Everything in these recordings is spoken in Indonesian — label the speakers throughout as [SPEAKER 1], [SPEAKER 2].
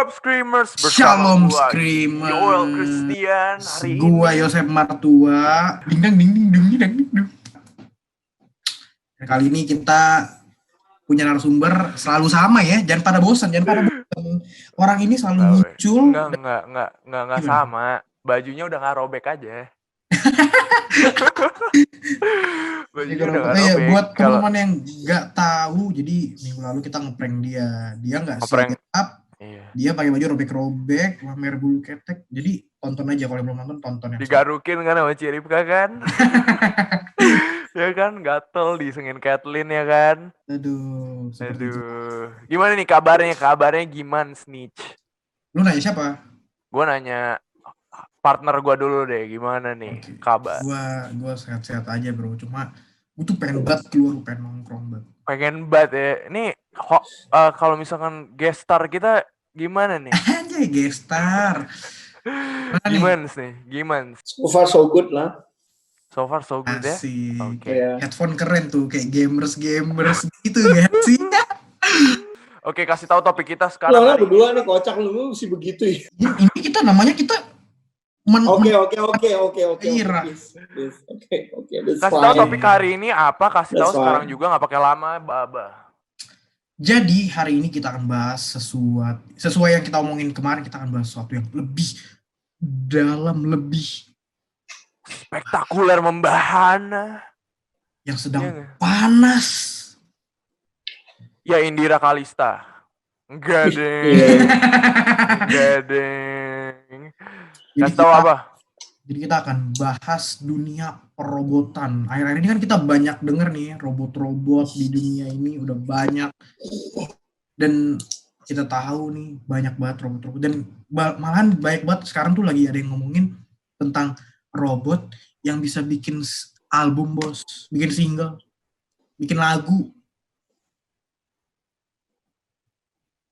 [SPEAKER 1] up Screamers bersama
[SPEAKER 2] Shalom
[SPEAKER 1] gua
[SPEAKER 2] Screamers.
[SPEAKER 1] Yoel Christian hari
[SPEAKER 2] Gua
[SPEAKER 1] ini.
[SPEAKER 2] Yosep Martua. Ding dang ding ding ding ding ding ding. Kali ini kita punya narasumber selalu sama ya. Jangan pada bosan. Orang ini selalu muncul.
[SPEAKER 1] Enggak sama. Bajunya udah nggak robek aja. Bajunya udah nggak robek.
[SPEAKER 2] Buat teman-teman yang nggak tahu, jadi minggu lalu kita ngeprank dia. Dia nggak siap. Iya. Dia pakai baju robek-robek, pamer bulu ketek. Jadi tonton aja, kalau belum nonton tonton yang
[SPEAKER 1] digarukin kan sama Ciripka kan. Ya kan, gatel disengin Kathleen ya kan.
[SPEAKER 2] Aduh.
[SPEAKER 1] Gimana nih kabarnya? Kabarnya gimana, Snitch?
[SPEAKER 2] Lu nanya siapa?
[SPEAKER 1] Gue nanya partner gue dulu deh, gimana nih kabar?
[SPEAKER 2] Gue sehat-sehat aja bro, cuma gue tuh pengen banget keluar, pengen nongkrong banget.
[SPEAKER 1] Pengen banget ya. Ini kalau misalkan guest star kita gimana nih?
[SPEAKER 2] Anjay, guest star.
[SPEAKER 1] Gimana nih? Gimana?
[SPEAKER 3] So far so good lah.
[SPEAKER 1] So far so good.
[SPEAKER 2] Asik.
[SPEAKER 1] Ya. Oke.
[SPEAKER 2] Yeah. Headphone keren tuh, kayak gamers gitu ya sih.
[SPEAKER 1] Oke, kasih tahu topik kita sekarang.
[SPEAKER 3] Lo berdua nih kocak lu sih begitu ya.
[SPEAKER 2] Ini kita namanya kita
[SPEAKER 3] Oke.
[SPEAKER 1] Kasih tahu topik hari ini apa? Kasih tahu sekarang juga, nggak pakai lama, baba.
[SPEAKER 2] Jadi hari ini kita akan bahas sesuai yang kita omongin kemarin, kita akan bahas sesuatu yang lebih dalam, lebih
[SPEAKER 1] spektakuler, membahana,
[SPEAKER 2] yang sedang panas.
[SPEAKER 1] Ya, Indira Kalista. Enggak deng. Kasih tahu apa?
[SPEAKER 2] Jadi kita akan bahas dunia perobotan. Akhir-akhir ini kan kita banyak denger nih robot-robot di dunia ini udah banyak. Dan kita tahu nih banyak banget robot-robot. Dan malahan banyak banget sekarang tuh lagi ada yang ngomongin tentang robot yang bisa bikin album, bos. Bikin single. Bikin lagu.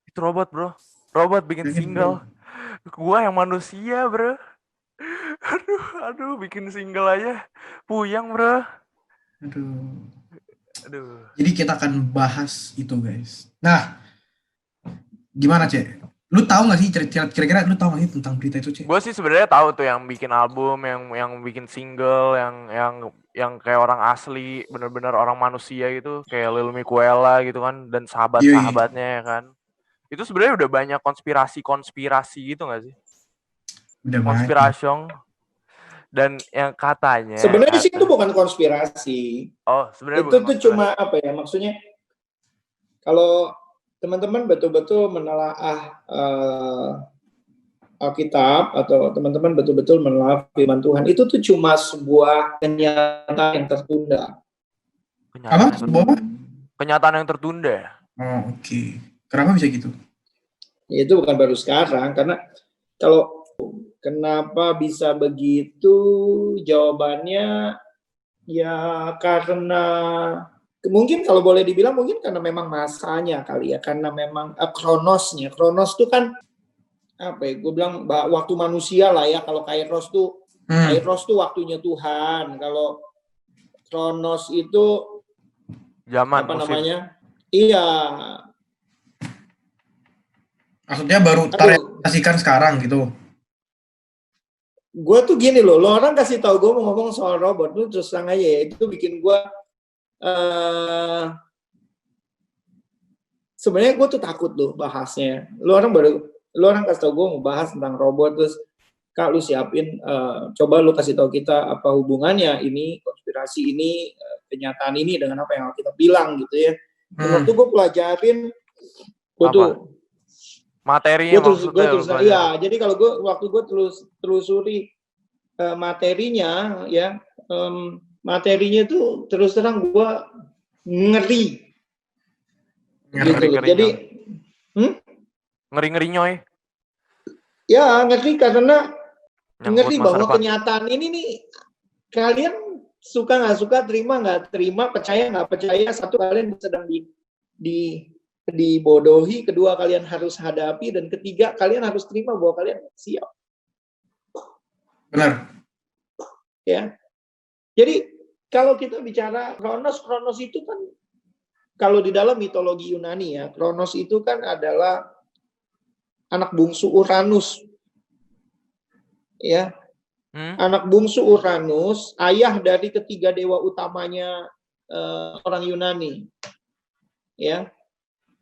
[SPEAKER 1] Itu robot, bro. Robot bikin single. Gua yang manusia, bro. Aduh, bikin single aja puyang, bro. Aduh. Jadi
[SPEAKER 2] kita akan bahas itu, guys. Nah, gimana, Cek? Lu tahu nggak sih kira-kira lu tahu nggak sih tentang berita itu, Cek?
[SPEAKER 1] Gue sih sebenarnya tahu tuh yang bikin album, yang bikin single, yang kayak orang asli, bener-bener orang manusia gitu, kayak Lil Miquela gitu kan, dan sahabat-sahabatnya ya kan. Itu sebenarnya udah banyak konspirasi gitu nggak sih?
[SPEAKER 2] Udah
[SPEAKER 1] konspirasi. Dan yang katanya
[SPEAKER 3] sebenarnya sih itu bukan konspirasi.
[SPEAKER 1] Oh, sebenarnya
[SPEAKER 3] itu tuh cuma apa ya, maksudnya kalau teman-teman betul-betul menelaah Alkitab atau teman-teman betul-betul menelaah firman Tuhan, itu tuh cuma sebuah kenyataan yang tertunda.
[SPEAKER 1] Kenyataan yang tertunda.
[SPEAKER 2] Oh, oke. Kenapa bisa gitu?
[SPEAKER 3] Ya, itu bukan baru sekarang, karena kalau kenapa bisa begitu, jawabannya ya karena mungkin kalau boleh dibilang mungkin karena memang masanya kali ya, karena memang kronos tuh kan apa ya, gue bilang waktu manusia lah ya. Kalau Kairos tuh waktunya Tuhan, kalau kronos itu
[SPEAKER 1] zaman
[SPEAKER 3] apa
[SPEAKER 1] musim.
[SPEAKER 3] namanya, iya,
[SPEAKER 2] maksudnya baru terrealisasikan sekarang gitu.
[SPEAKER 3] Gue tuh gini loh, lo orang kasih tahu gue mau ngomong soal robot, lu terus terang aja ya, itu bikin gue sebenarnya gue tuh takut loh bahasnya. Lo orang kasih tahu gue mau bahas tentang robot, terus Kak lu siapin, coba lu kasih tahu kita apa hubungannya ini konspirasi ini, kenyataan ini dengan apa yang kita bilang gitu ya. Waktu gue pelajarin, gue tuh
[SPEAKER 1] materinya maksudnya.
[SPEAKER 3] Iya, jadi kalau waktu gue telusuri materinya ya, materinya tuh terus terang gue ngeri. Jadi
[SPEAKER 1] ngeri nyoy.
[SPEAKER 3] Ya ngeri karena ngeri bahwa kenyataan ini nih, kalian suka nggak suka, terima nggak terima, percaya nggak percaya, satu kalian sedang dibodohi, kedua kalian harus hadapi, dan ketiga kalian harus terima bahwa kalian siap.
[SPEAKER 2] Benar.
[SPEAKER 3] Ya. Jadi kalau kita bicara Kronos itu kan, kalau di dalam mitologi Yunani ya, Kronos itu kan adalah anak bungsu Uranus. Ya, anak bungsu Uranus, ayah dari ketiga dewa utamanya orang Yunani. Ya,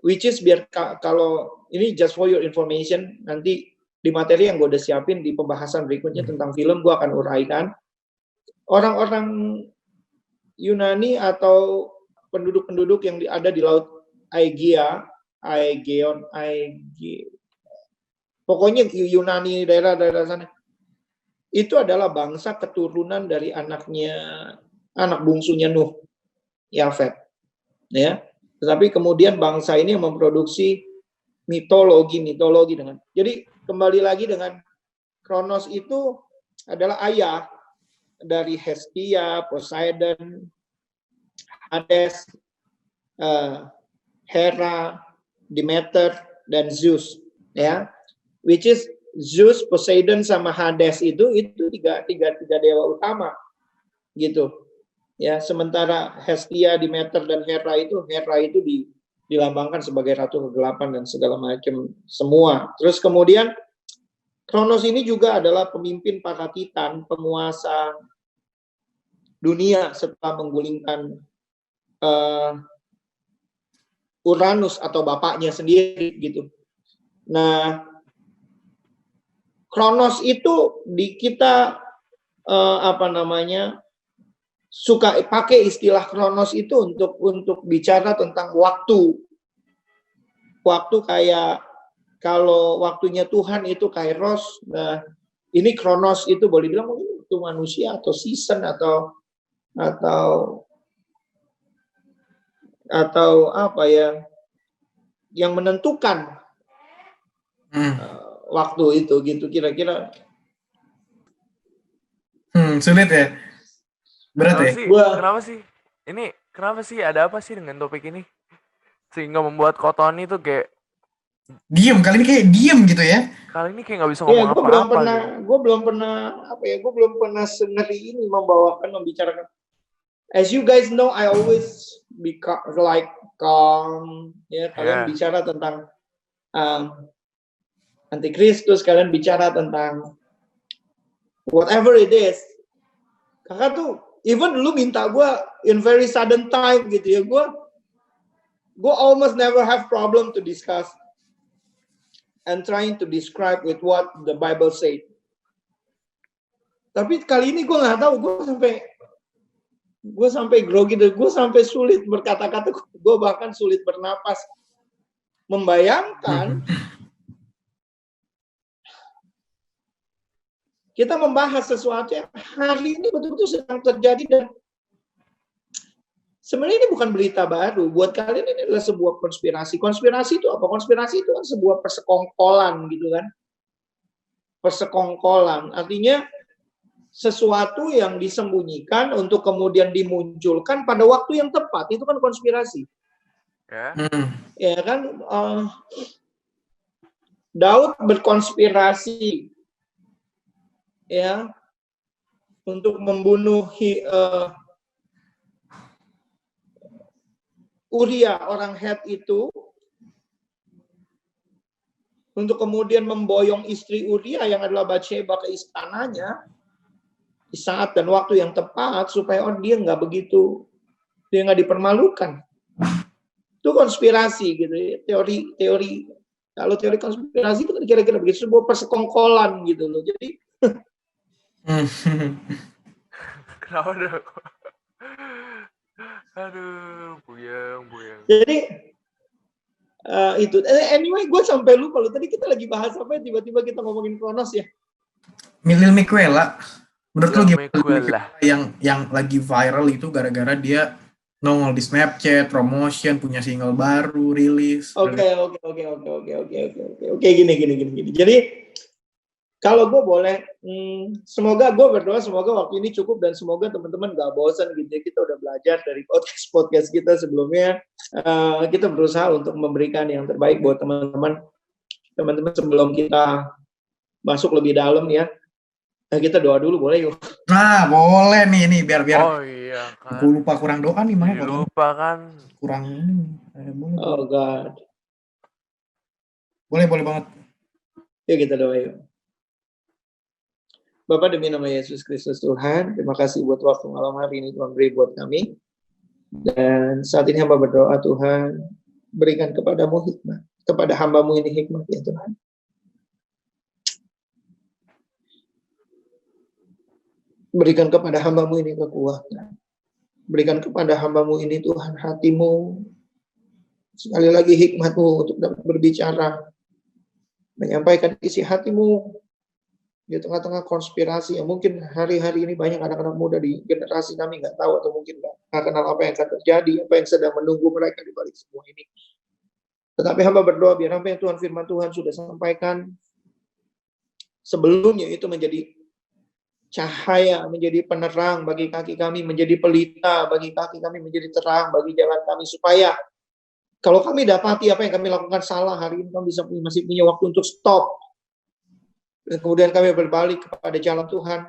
[SPEAKER 3] which is biar kalau ini just for your information, nanti di materi yang gue udah siapin di pembahasan berikutnya tentang film, gue akan uraikan. Orang-orang Yunani atau penduduk-penduduk yang ada di Laut Aegean, pokoknya Yunani, daerah-daerah sana, itu adalah bangsa keturunan dari anak bungsunya Nuh, Yafet. Ya, tetapi kemudian bangsa ini yang memproduksi mitologi dengan. Jadi kembali lagi dengan Kronos itu adalah ayah dari Hestia, Poseidon, Hades, Hera, Demeter, dan Zeus. Ya, which is Zeus, Poseidon, sama Hades itu tiga dewa utama, gitu. Ya, sementara Hestia, Demeter, dan Hera itu dilambangkan sebagai ratu kegelapan dan segala macam semua. Terus kemudian Kronos ini juga adalah pemimpin para titan, penguasa dunia setelah menggulingkan Uranus atau bapaknya sendiri, gitu. Nah, Kronos itu di kita suka pakai istilah Kronos itu untuk bicara tentang waktu. Waktu kayak kalau waktunya Tuhan itu Kairos. Nah, ini Kronos itu boleh bilang mungkin waktu manusia atau season atau apa ya, yang menentukan waktu itu, gitu kira-kira.
[SPEAKER 2] Sulit ya, berat ya.
[SPEAKER 1] Kenapa sih ada apa sih dengan topik ini sehingga membuat Kotoni tuh kayak
[SPEAKER 2] diem, kali ini kayak diem gitu ya.
[SPEAKER 1] Kali ini kayak nggak bisa ngomong apa-apa gitu.
[SPEAKER 3] Gue belum pernah sengeri ini membicarakan. As you guys know, I always be like calm. Ya, kalian bicara tentang Antikristus, kalian bicara tentang whatever it is. Kakak tuh even dulu minta gue in very sudden time gitu ya, gue almost never have problem to discuss and trying to describe with what the Bible said. Tapi kali ini gue nggak tahu, gue sampai grogi, gue sampai sulit berkata-kata, gue bahkan sulit bernapas membayangkan kita membahas sesuatu yang hari ini betul-betul sedang terjadi, dan sebenarnya ini bukan berita baru. Buat kalian ini adalah sebuah konspirasi. Konspirasi itu apa? Konspirasi itu kan sebuah persekongkolan gitu kan. Persekongkolan. Artinya sesuatu yang disembunyikan untuk kemudian dimunculkan pada waktu yang tepat. Itu kan konspirasi. Ya kan? Daud berkonspirasi ya untuk membunuh Uria orang Het itu, untuk kemudian memboyong istri Uria yang adalah Batsheba ke istananya di saat dan waktu yang tepat supaya dia nggak dipermalukan. Itu konspirasi gitu ya, teori. Kalau teori konspirasi itu kira-kira begitu, sebuah persekongkolan gitu loh. Jadi
[SPEAKER 1] kenapa dong? Aduh, buyang.
[SPEAKER 3] Jadi itu. Anyway, gue sampai lupa loh. Tadi kita lagi bahas apa? Tiba-tiba kita ngomongin Kronos ya.
[SPEAKER 2] Lil Miquela. Menurut lo gimana? Yang lagi viral itu gara-gara dia nongol di Snapchat, promotion, punya single baru, rilis.
[SPEAKER 3] Oke. Gini. Jadi kalau gue boleh, semoga gue berdoa, semoga waktu ini cukup dan semoga teman-teman gak bosan gitu ya. Kita udah belajar dari podcast kita sebelumnya. Kita berusaha untuk memberikan yang terbaik buat teman-teman sebelum kita masuk lebih dalam ya. Nah, kita doa dulu boleh yuk.
[SPEAKER 2] Nah, boleh nih biar.
[SPEAKER 1] Oh iya kan.
[SPEAKER 2] Gue lupa kurang doa nih mah.
[SPEAKER 1] Lupa kan.
[SPEAKER 2] Kurang ini.
[SPEAKER 3] Oh God.
[SPEAKER 2] Boleh banget.
[SPEAKER 3] Yuk kita doa yuk. Bapak, demi nama Yesus Kristus Tuhan, terima kasih buat waktu malam hari ini Tuhan beri buat kami. Dan saat ini hamba berdoa Tuhan, berikan kepadamu hikmat, kepada hambamu ini hikmat ya Tuhan. Berikan kepada hambamu ini kekuatan. Berikan kepada hambamu ini Tuhan hatimu. Sekali lagi hikmatmu untuk dapat berbicara. Menyampaikan isi hatimu di tengah-tengah konspirasi yang mungkin hari-hari ini banyak anak-anak muda di generasi kami nggak tahu atau mungkin nggak kenal apa yang akan terjadi, apa yang sedang menunggu mereka di balik semua ini. Tetapi hamba berdoa biar apa yang Tuhan firman Tuhan sudah sampaikan sebelumnya itu menjadi cahaya, menjadi penerang bagi kaki kami, menjadi pelita bagi kaki kami, menjadi terang bagi jalan kami, supaya kalau kami dapati apa yang kami lakukan salah hari ini, kami masih punya waktu untuk stop. Dan kemudian kami berbalik kepada jalan Tuhan,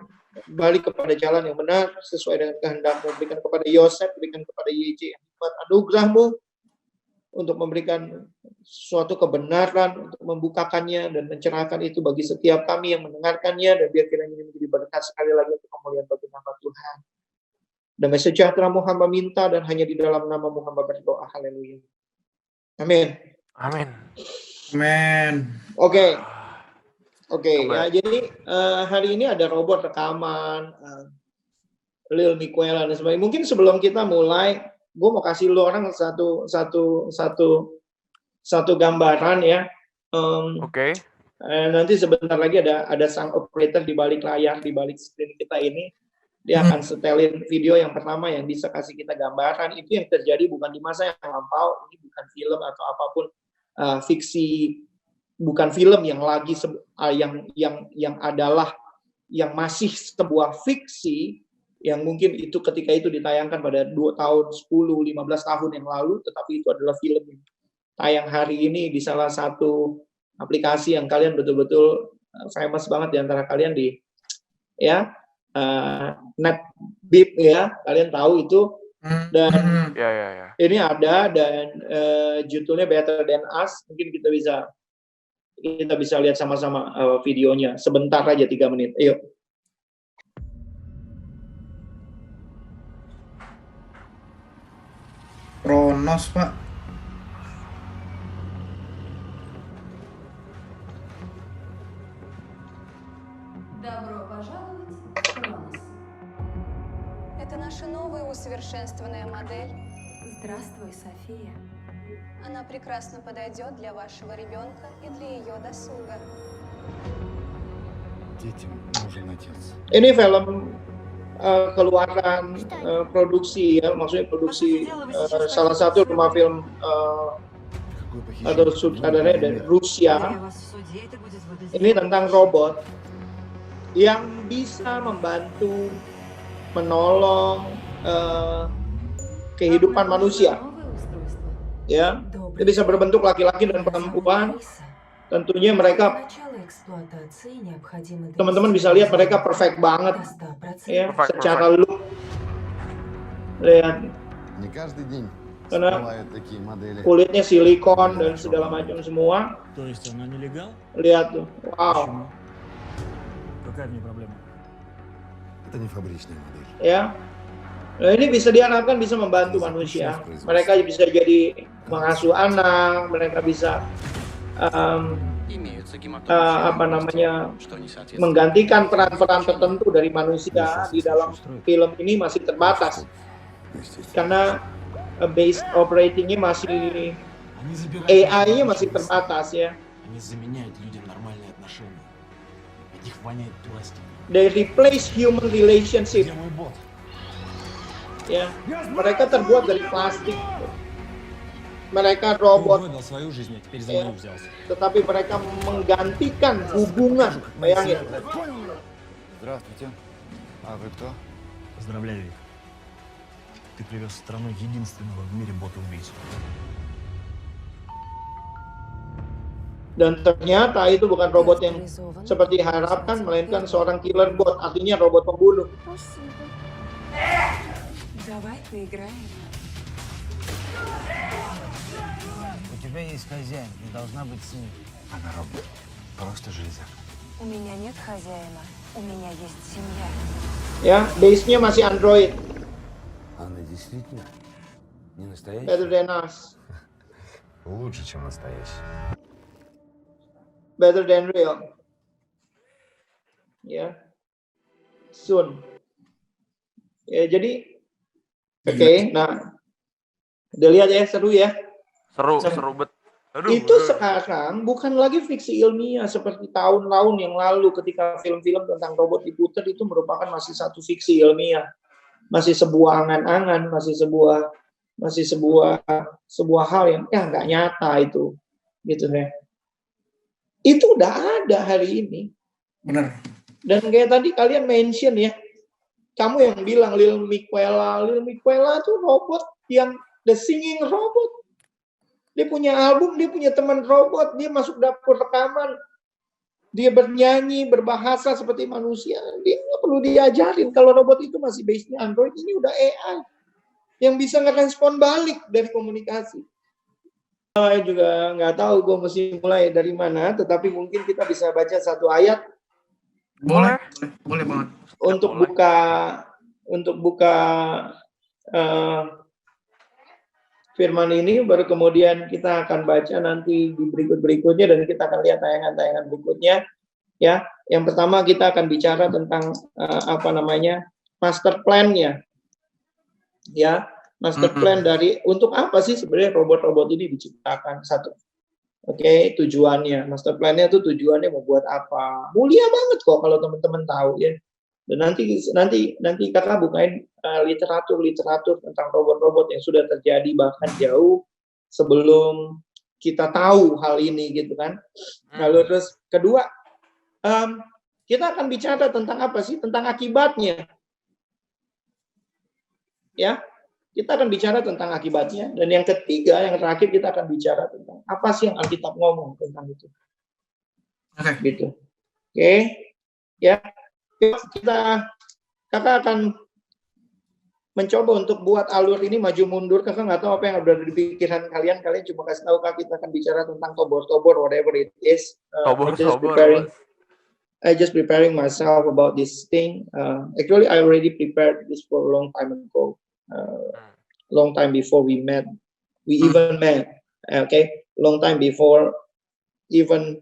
[SPEAKER 3] balik kepada jalan yang benar sesuai dengan kehendak-Mu. Berikan kepada Yosef, berikan kepada YJ hikmat anugerah-Mu untuk memberikan suatu kebenaran, untuk membukakannya dan mencerahkan itu bagi setiap kami yang mendengarkannya, dan biar kiranya ini menjadi berkat sekali lagi untuk kemuliaan bagi nama Tuhan. Damai sejahtera-Mu hamba minta, dan hanya di dalam nama-Mu hamba berdoa. Haleluya. Amin.
[SPEAKER 1] Amin.
[SPEAKER 2] Amin.
[SPEAKER 3] Oke, ya, jadi hari ini ada robot rekaman, Lil Miquela dan sebagainya. Mungkin sebelum kita mulai, gue mau kasih lu orang satu gambaran ya.
[SPEAKER 1] Oke.
[SPEAKER 3] Nanti sebentar lagi ada sang operator di balik layar, di balik screen kita ini. Dia akan setelin video yang pertama yang bisa kasih kita gambaran. Itu yang terjadi bukan di masa yang lampau, ini bukan film atau apapun fiksi. Bukan film yang lagi yang adalah yang masih sebuah fiksi yang mungkin itu ketika itu ditayangkan pada 2 tahun, 10, 15 tahun yang lalu, tetapi itu adalah film yang tayang hari ini di salah satu aplikasi yang kalian betul-betul famous banget di antara kalian di NetBeep ya, kalian tahu itu. Dan ini ada, dan judulnya Better Than Us. Mungkin kita bisa lihat sama-sama videonya sebentar aja, 3 menit. Ayo.
[SPEAKER 2] Kronos, Pak.
[SPEAKER 4] Добро пожаловать в Кронос.
[SPEAKER 5] Это наша новая усовершенствованная модель.
[SPEAKER 4] Здравствуй, София.
[SPEAKER 5] Она прекрасно подойдет для вашего ребенка и для ее досуга.
[SPEAKER 6] Детям нужен отец.
[SPEAKER 3] Ini film keluaran produksi ya, maksudnya produksi salah satu rumah film atau sutradara dari Rusia. Ini tentang robot yang bisa membantu menolong kehidupan manusia. Ya, dia bisa berbentuk laki-laki dan perempuan. Tentunya mereka, teman-teman bisa lihat mereka perfect banget, ya, secara look. Lihat, karena kulitnya silikon dan segala macam semua. Lihat tuh, wow. Ya. Nah, ini bisa diharapkan bisa membantu manusia. Mereka bisa jadi mengasuh anak, mereka bisa menggantikan peran-peran tertentu dari manusia. Di dalam film ini masih terbatas karena base operatingnya masih, AI-nya masih terbatas ya. They replace human relationship. Ya, mereka terbuat dari plastik. Mereka robot, ya, tetapi mereka menggantikan hubungan. Bayangin.
[SPEAKER 6] Здравствуйте. А вы кто?
[SPEAKER 7] Поздравляю, Вик. Ты привез в страну единственного в мире бота-убийцу.
[SPEAKER 3] Dan ternyata itu bukan robot yang seperti diharapkan, melainkan seorang killer bot, artinya robot pembunuh.
[SPEAKER 4] Давай поиграем.
[SPEAKER 7] У тебя есть хозяин, не должна быть с ним.
[SPEAKER 6] Она робот. Просто железяк.
[SPEAKER 4] У меня нет хозяина, у меня есть семья.
[SPEAKER 3] Ya, base-nya masih Android.
[SPEAKER 8] Она действительно не настоящая?
[SPEAKER 3] Better than us.
[SPEAKER 6] Лучше, чем настоящий.
[SPEAKER 3] Better than real. Ya. Soon. Ya, jadi oke, nah. Udah lihat ya, seru ya.
[SPEAKER 1] Seru bet. Aduh,
[SPEAKER 3] Itu sekarang bukan lagi fiksi ilmiah seperti tahun-tahun yang lalu ketika film-film tentang robot diputar, itu merupakan masih satu fiksi ilmiah. Masih sebuah angan-angan, masih sebuah hal yang nggak nyata itu. Gitu ya. Itu udah ada hari ini.
[SPEAKER 2] Benar.
[SPEAKER 3] Dan kayak tadi kalian mention ya, kamu yang bilang Lil Miquela tuh robot yang the singing robot. Dia punya album, dia punya teman robot, dia masuk dapur rekaman, dia bernyanyi, berbahasa seperti manusia. Dia nggak perlu diajarin. Kalau robot itu masih base-nya Android, ini udah AI yang bisa ngerespon balik dari komunikasi. Saya juga nggak tahu gue mesti mulai dari mana, tetapi mungkin kita bisa baca satu ayat.
[SPEAKER 2] Boleh banget.
[SPEAKER 3] Untuk buka firman ini, baru kemudian kita akan baca nanti di berikutnya dan kita akan lihat tayangan-tayangan berikutnya. Ya, yang pertama kita akan bicara tentang master plan-nya. Ya, master plan dari untuk apa sih sebenarnya robot-robot ini diciptakan satu. Oke, tujuannya, master plan-nya itu tujuannya mau buat apa? Mulia banget kok kalau teman-teman tahu ya. Dan nanti kakak bukain literatur tentang robot-robot yang sudah terjadi bahkan jauh sebelum kita tahu hal ini gitu kan. Lalu terus kedua, kita akan bicara tentang apa sih? Tentang akibatnya. Ya, kita akan bicara tentang akibatnya. Dan yang ketiga, yang terakhir kita akan bicara tentang apa sih yang Alkitab ngomong tentang itu.
[SPEAKER 2] Oke.
[SPEAKER 3] Gitu. Oke. Ya. Kakak akan mencoba untuk buat alur ini maju mundur. Kakak nggak tahu apa yang ada di pikiran kalian. Kalian cuma kasih tahu Kak, kita akan bicara tentang tobor-tobor, whatever it is. I just preparing myself about this thing. Actually, I already prepared this for a long time ago. Long time before we met. We even met. Okay, long time before even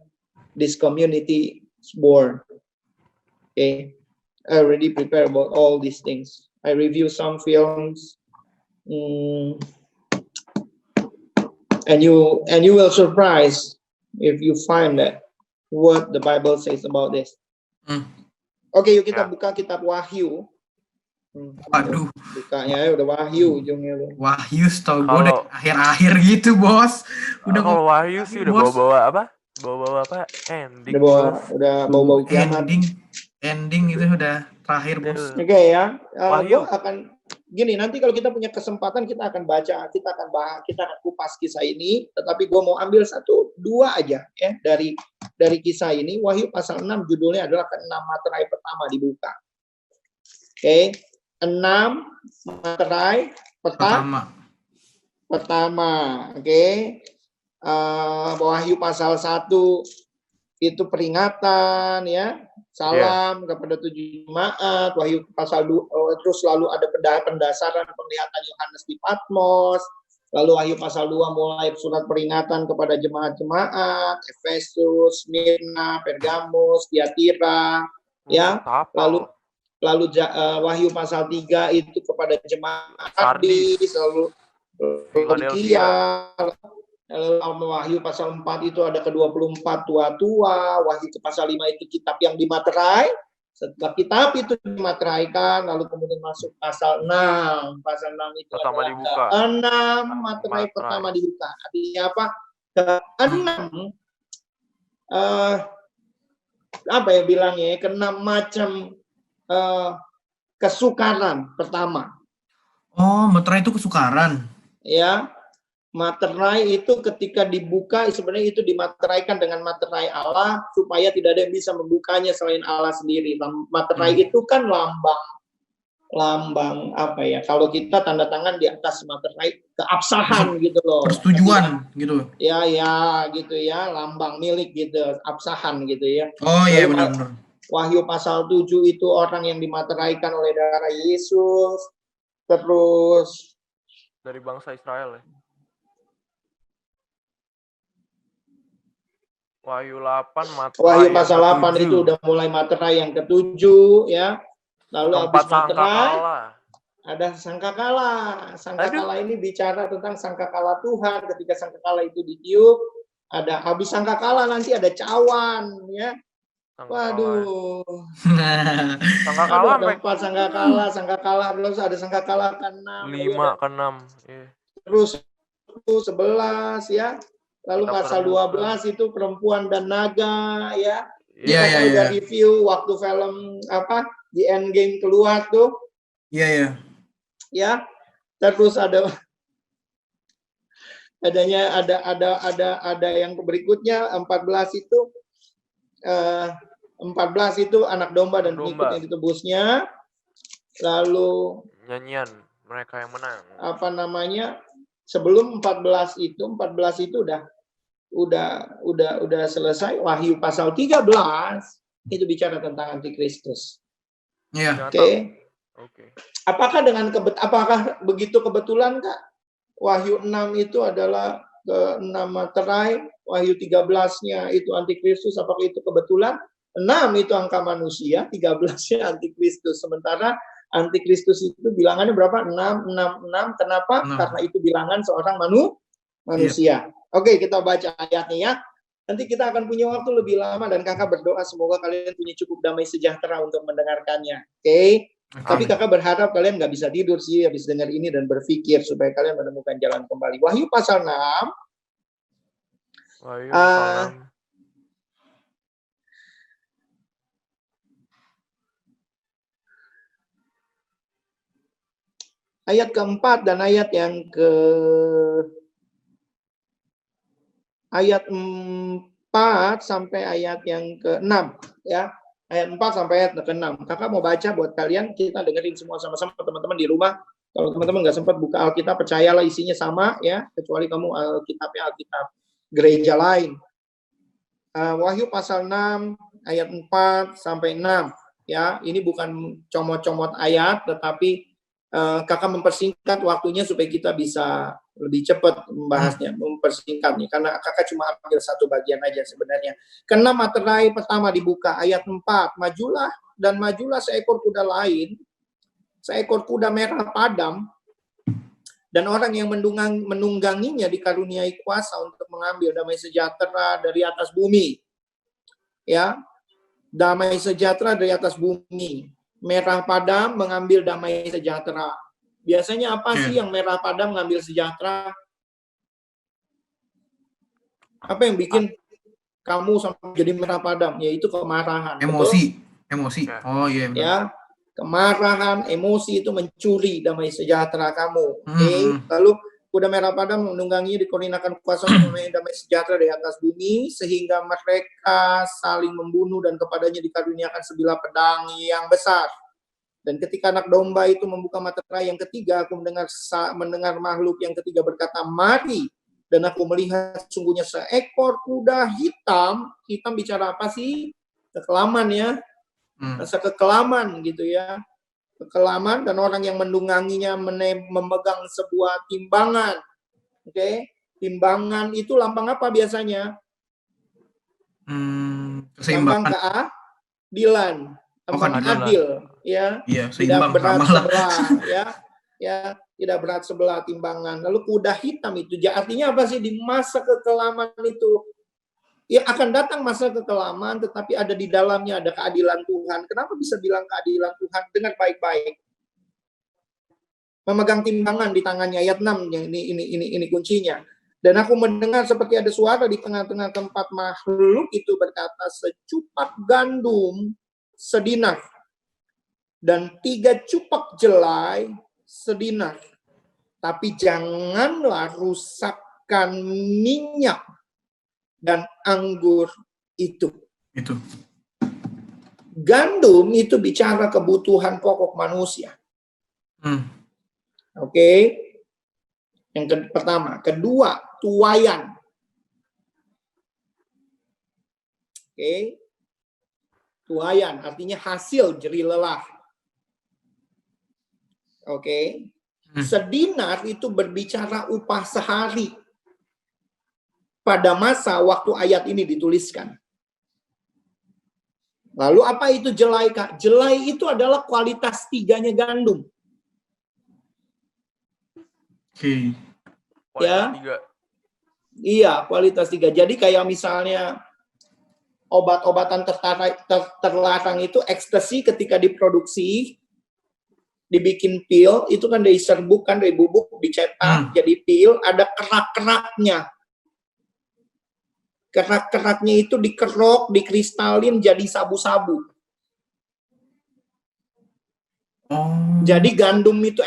[SPEAKER 3] this community is born. Okay, I already prepared about all these things. I review some films, and you will surprise if you find that what the Bible says about this. Oke, yuk kita buka kitab Wahyu.
[SPEAKER 2] Waduh.
[SPEAKER 3] Bukanya udah Wahyu ujungnya.
[SPEAKER 2] Wahyu setahu gue udah akhir-akhir gitu, Bos.
[SPEAKER 1] Udah kalau Wahyu sih udah bawa-bawa apa? Bawa-bawa apa? Ending.
[SPEAKER 3] Udah bawa-bawa kiamat.
[SPEAKER 2] Ending itu udah terakhir, Bos.
[SPEAKER 3] Oke ya. Wahyu akan gini, nanti kalau kita punya kesempatan kita akan baca, kita akan kupas kisah ini, tetapi gue mau ambil 1-2 aja ya dari kisah ini. Wahyu pasal 6 judulnya adalah ke-6 materai pertama dibuka. Oke. 6 materai pertama. Oke. Wahyu pasal 1 itu peringatan ya. Salam kepada 7 jemaat. Wahyu pasal 2 terus lalu ada pendasaran penglihatan Yohanes di Patmos. Lalu Wahyu pasal 2 mulai surat peringatan kepada jemaat-jemaat Efesus, Smyrna, Pergamus, Tiatira ya. Lalu Wahyu pasal 3 itu kepada jemaat Sardis, lalu Lalu Wahyu pasal 4 itu ada ke-24 tua-tua. Wahyu ke pasal 5 itu kitab yang dimaterai. Setelah kitab itu dimateraikan, lalu kemudian masuk pasal 6. Pasal 6 itu adalah ke-6 materai pertama dibuka. Artinya apa? Ke-6 apa ya bilangnya? Ke-6 macam kesukaran pertama.
[SPEAKER 2] Oh, materai itu kesukaran.
[SPEAKER 3] Ya. Materai itu ketika dibuka sebenarnya itu dimateraikan dengan materai Allah supaya tidak ada yang bisa membukanya selain Allah sendiri. Materai itu kan lambang lambang apa ya? Kalau kita tanda tangan di atas materai keabsahan gitu loh.
[SPEAKER 2] Persetujuan gitu.
[SPEAKER 3] Ya gitu ya, lambang milik gitu, absahan gitu ya.
[SPEAKER 2] Oh iya
[SPEAKER 3] Lalu
[SPEAKER 2] benar-benar.
[SPEAKER 3] Wahyu pasal 7 itu orang yang dimateraikan oleh darah Yesus. Terus
[SPEAKER 1] Dari bangsa Israel ya. Wahyu 8 materai
[SPEAKER 3] Wahyu
[SPEAKER 1] yang
[SPEAKER 3] pasal 8
[SPEAKER 1] ke-7.
[SPEAKER 3] itu udah mulai materai yang ke-7 ya. Lalu habis
[SPEAKER 1] Keempat
[SPEAKER 3] materai
[SPEAKER 1] sangkakala.
[SPEAKER 3] ada sangkakala. Sangkakala ini bicara tentang sangkakala Tuhan. Ketika sangkakala itu ditiup, ada habis sangkakala nanti ada cawan ya. Waduh.
[SPEAKER 1] Sangkakala
[SPEAKER 3] Ada 4 sangkakala, terus ada sangkakala ke-6.
[SPEAKER 1] 5 ke-6. Iya.
[SPEAKER 3] Terus 11 ya. Lalu
[SPEAKER 1] Kitab
[SPEAKER 3] pasal
[SPEAKER 1] Terbuka.
[SPEAKER 3] 12 itu perempuan dan naga ya.
[SPEAKER 2] Iya,
[SPEAKER 3] Kita udah review waktu film apa di Endgame keluar tuh.
[SPEAKER 2] Iya.
[SPEAKER 3] Ya. Terus ada yang berikutnya 14 itu 14 itu anak domba dan pengikut yang ditebusnya. Lalu
[SPEAKER 1] nyanyian mereka yang menang.
[SPEAKER 3] Apa namanya? Sebelum 14 itu udah selesai. Wahyu pasal 13 itu bicara tentang antikristus.
[SPEAKER 2] Iya.
[SPEAKER 3] Oke. Apakah begitu kebetulan Kak? Wahyu 6 itu adalah ke-6 materai, Wahyu 13-nya itu antikristus, apakah itu kebetulan? 6 itu angka manusia, 13-nya antikristus. Sementara antikristus itu bilangannya berapa? 6. Kenapa?
[SPEAKER 2] 6.
[SPEAKER 3] Karena itu bilangan seorang manusia. Oke, kita baca ayatnya ya. Nanti kita akan punya waktu lebih lama dan kakak berdoa semoga kalian punya cukup damai sejahtera untuk mendengarkannya. Oke? Tapi kakak berharap kalian nggak bisa tidur sih habis dengar ini dan berpikir supaya kalian menemukan jalan kembali. Wahyu pasal 6.
[SPEAKER 1] Wahyu pasal 6.
[SPEAKER 3] Ayat keempat dan ayat yang ayat 4 sampai ayat yang ke-6 ya. Ayat 4 sampai ayat ke-6. Kakak mau baca buat kalian, kita dengerin semua sama-sama teman-teman di rumah. Kalau teman-teman nggak sempat buka Alkitab, percayalah isinya sama ya, kecuali kamu Alkitabnya Alkitab gereja lain. Wahyu pasal 6 ayat 4 sampai 6 ya. Ini bukan comot-comot ayat, tetapi kakak mempersingkat waktunya supaya kita bisa lebih cepat membahasnya, mempersingkatnya karena kakak cuma ambil satu bagian aja sebenarnya. Ke-6 materai pertama dibuka ayat 4, majulah seekor kuda lain, seekor kuda merah padam, dan orang yang menungganginya dikaruniai kuasa untuk mengambil damai sejahtera dari atas bumi. Ya, damai sejahtera dari atas bumi. Merah padam mengambil damai sejahtera. Biasanya apa sih yang merah padam mengambil sejahtera? Apa yang bikin kamu sampai jadi merah padam? Yaitu kemarahan.
[SPEAKER 2] Emosi. Oh iya.
[SPEAKER 3] Ya, kemarahan, emosi itu mencuri damai sejahtera kamu. Lalu kuda merah padam menungganginya dikurniakan kuasa untuk damai sejahtera di atas bumi sehingga mereka saling membunuh dan kepadanya dikaruniakan sebilah pedang yang besar. Dan ketika anak domba itu membuka materai yang ketiga, aku mendengar makhluk yang ketiga berkata, "Mari." Dan aku melihat sungguhnya seekor kuda hitam. Hitam bicara apa sih? Kekelaman ya. Rasa kekelaman gitu ya. Kekelaman, dan orang yang menungganginya memegang sebuah timbangan. Oke. Timbangan itu lambang apa biasanya? Lambang keadilan. Lambang adil, ya. Tidak berat sebelah, ya. Tidak berat sebelah timbangan. Lalu kuda hitam itu artinya apa sih? Di masa kekelaman itu, ya akan datang masa kekelaman, tetapi ada di dalamnya ada keadilan Tuhan. Kenapa bisa bilang keadilan Tuhan? Dengar baik-baik. Memegang timbangan di tangannya, ayat 6, yang ini kuncinya. Dan aku mendengar seperti ada suara di tengah-tengah tempat makhluk itu berkata, "Secupak gandum sedinar dan 3 cupak jelai sedinar, tapi janganlah rusakkan minyak dan anggur itu." Gandum itu bicara kebutuhan pokok manusia. Oke. Yang pertama. Kedua, tuayan. Oke. Tuayan artinya hasil jerih lelah. Oke. Sedinar itu berbicara upah sehari pada masa waktu ayat ini dituliskan. Lalu apa itu jelai, Kak? Jelai itu adalah kualitas 3-nya gandum.
[SPEAKER 2] Oke.
[SPEAKER 1] Kualitas
[SPEAKER 3] Ya.
[SPEAKER 1] 3.
[SPEAKER 3] Iya, kualitas 3. Jadi kayak misalnya obat-obatan terlarang itu ekstasi ketika diproduksi, dibikin pil, itu kan dari serbuk, kan dari bubuk, dicetak jadi pil, ada kerak-keraknya. Kerak-keraknya itu dikerok, dikristalin jadi sabu-sabu. Jadi gandum itu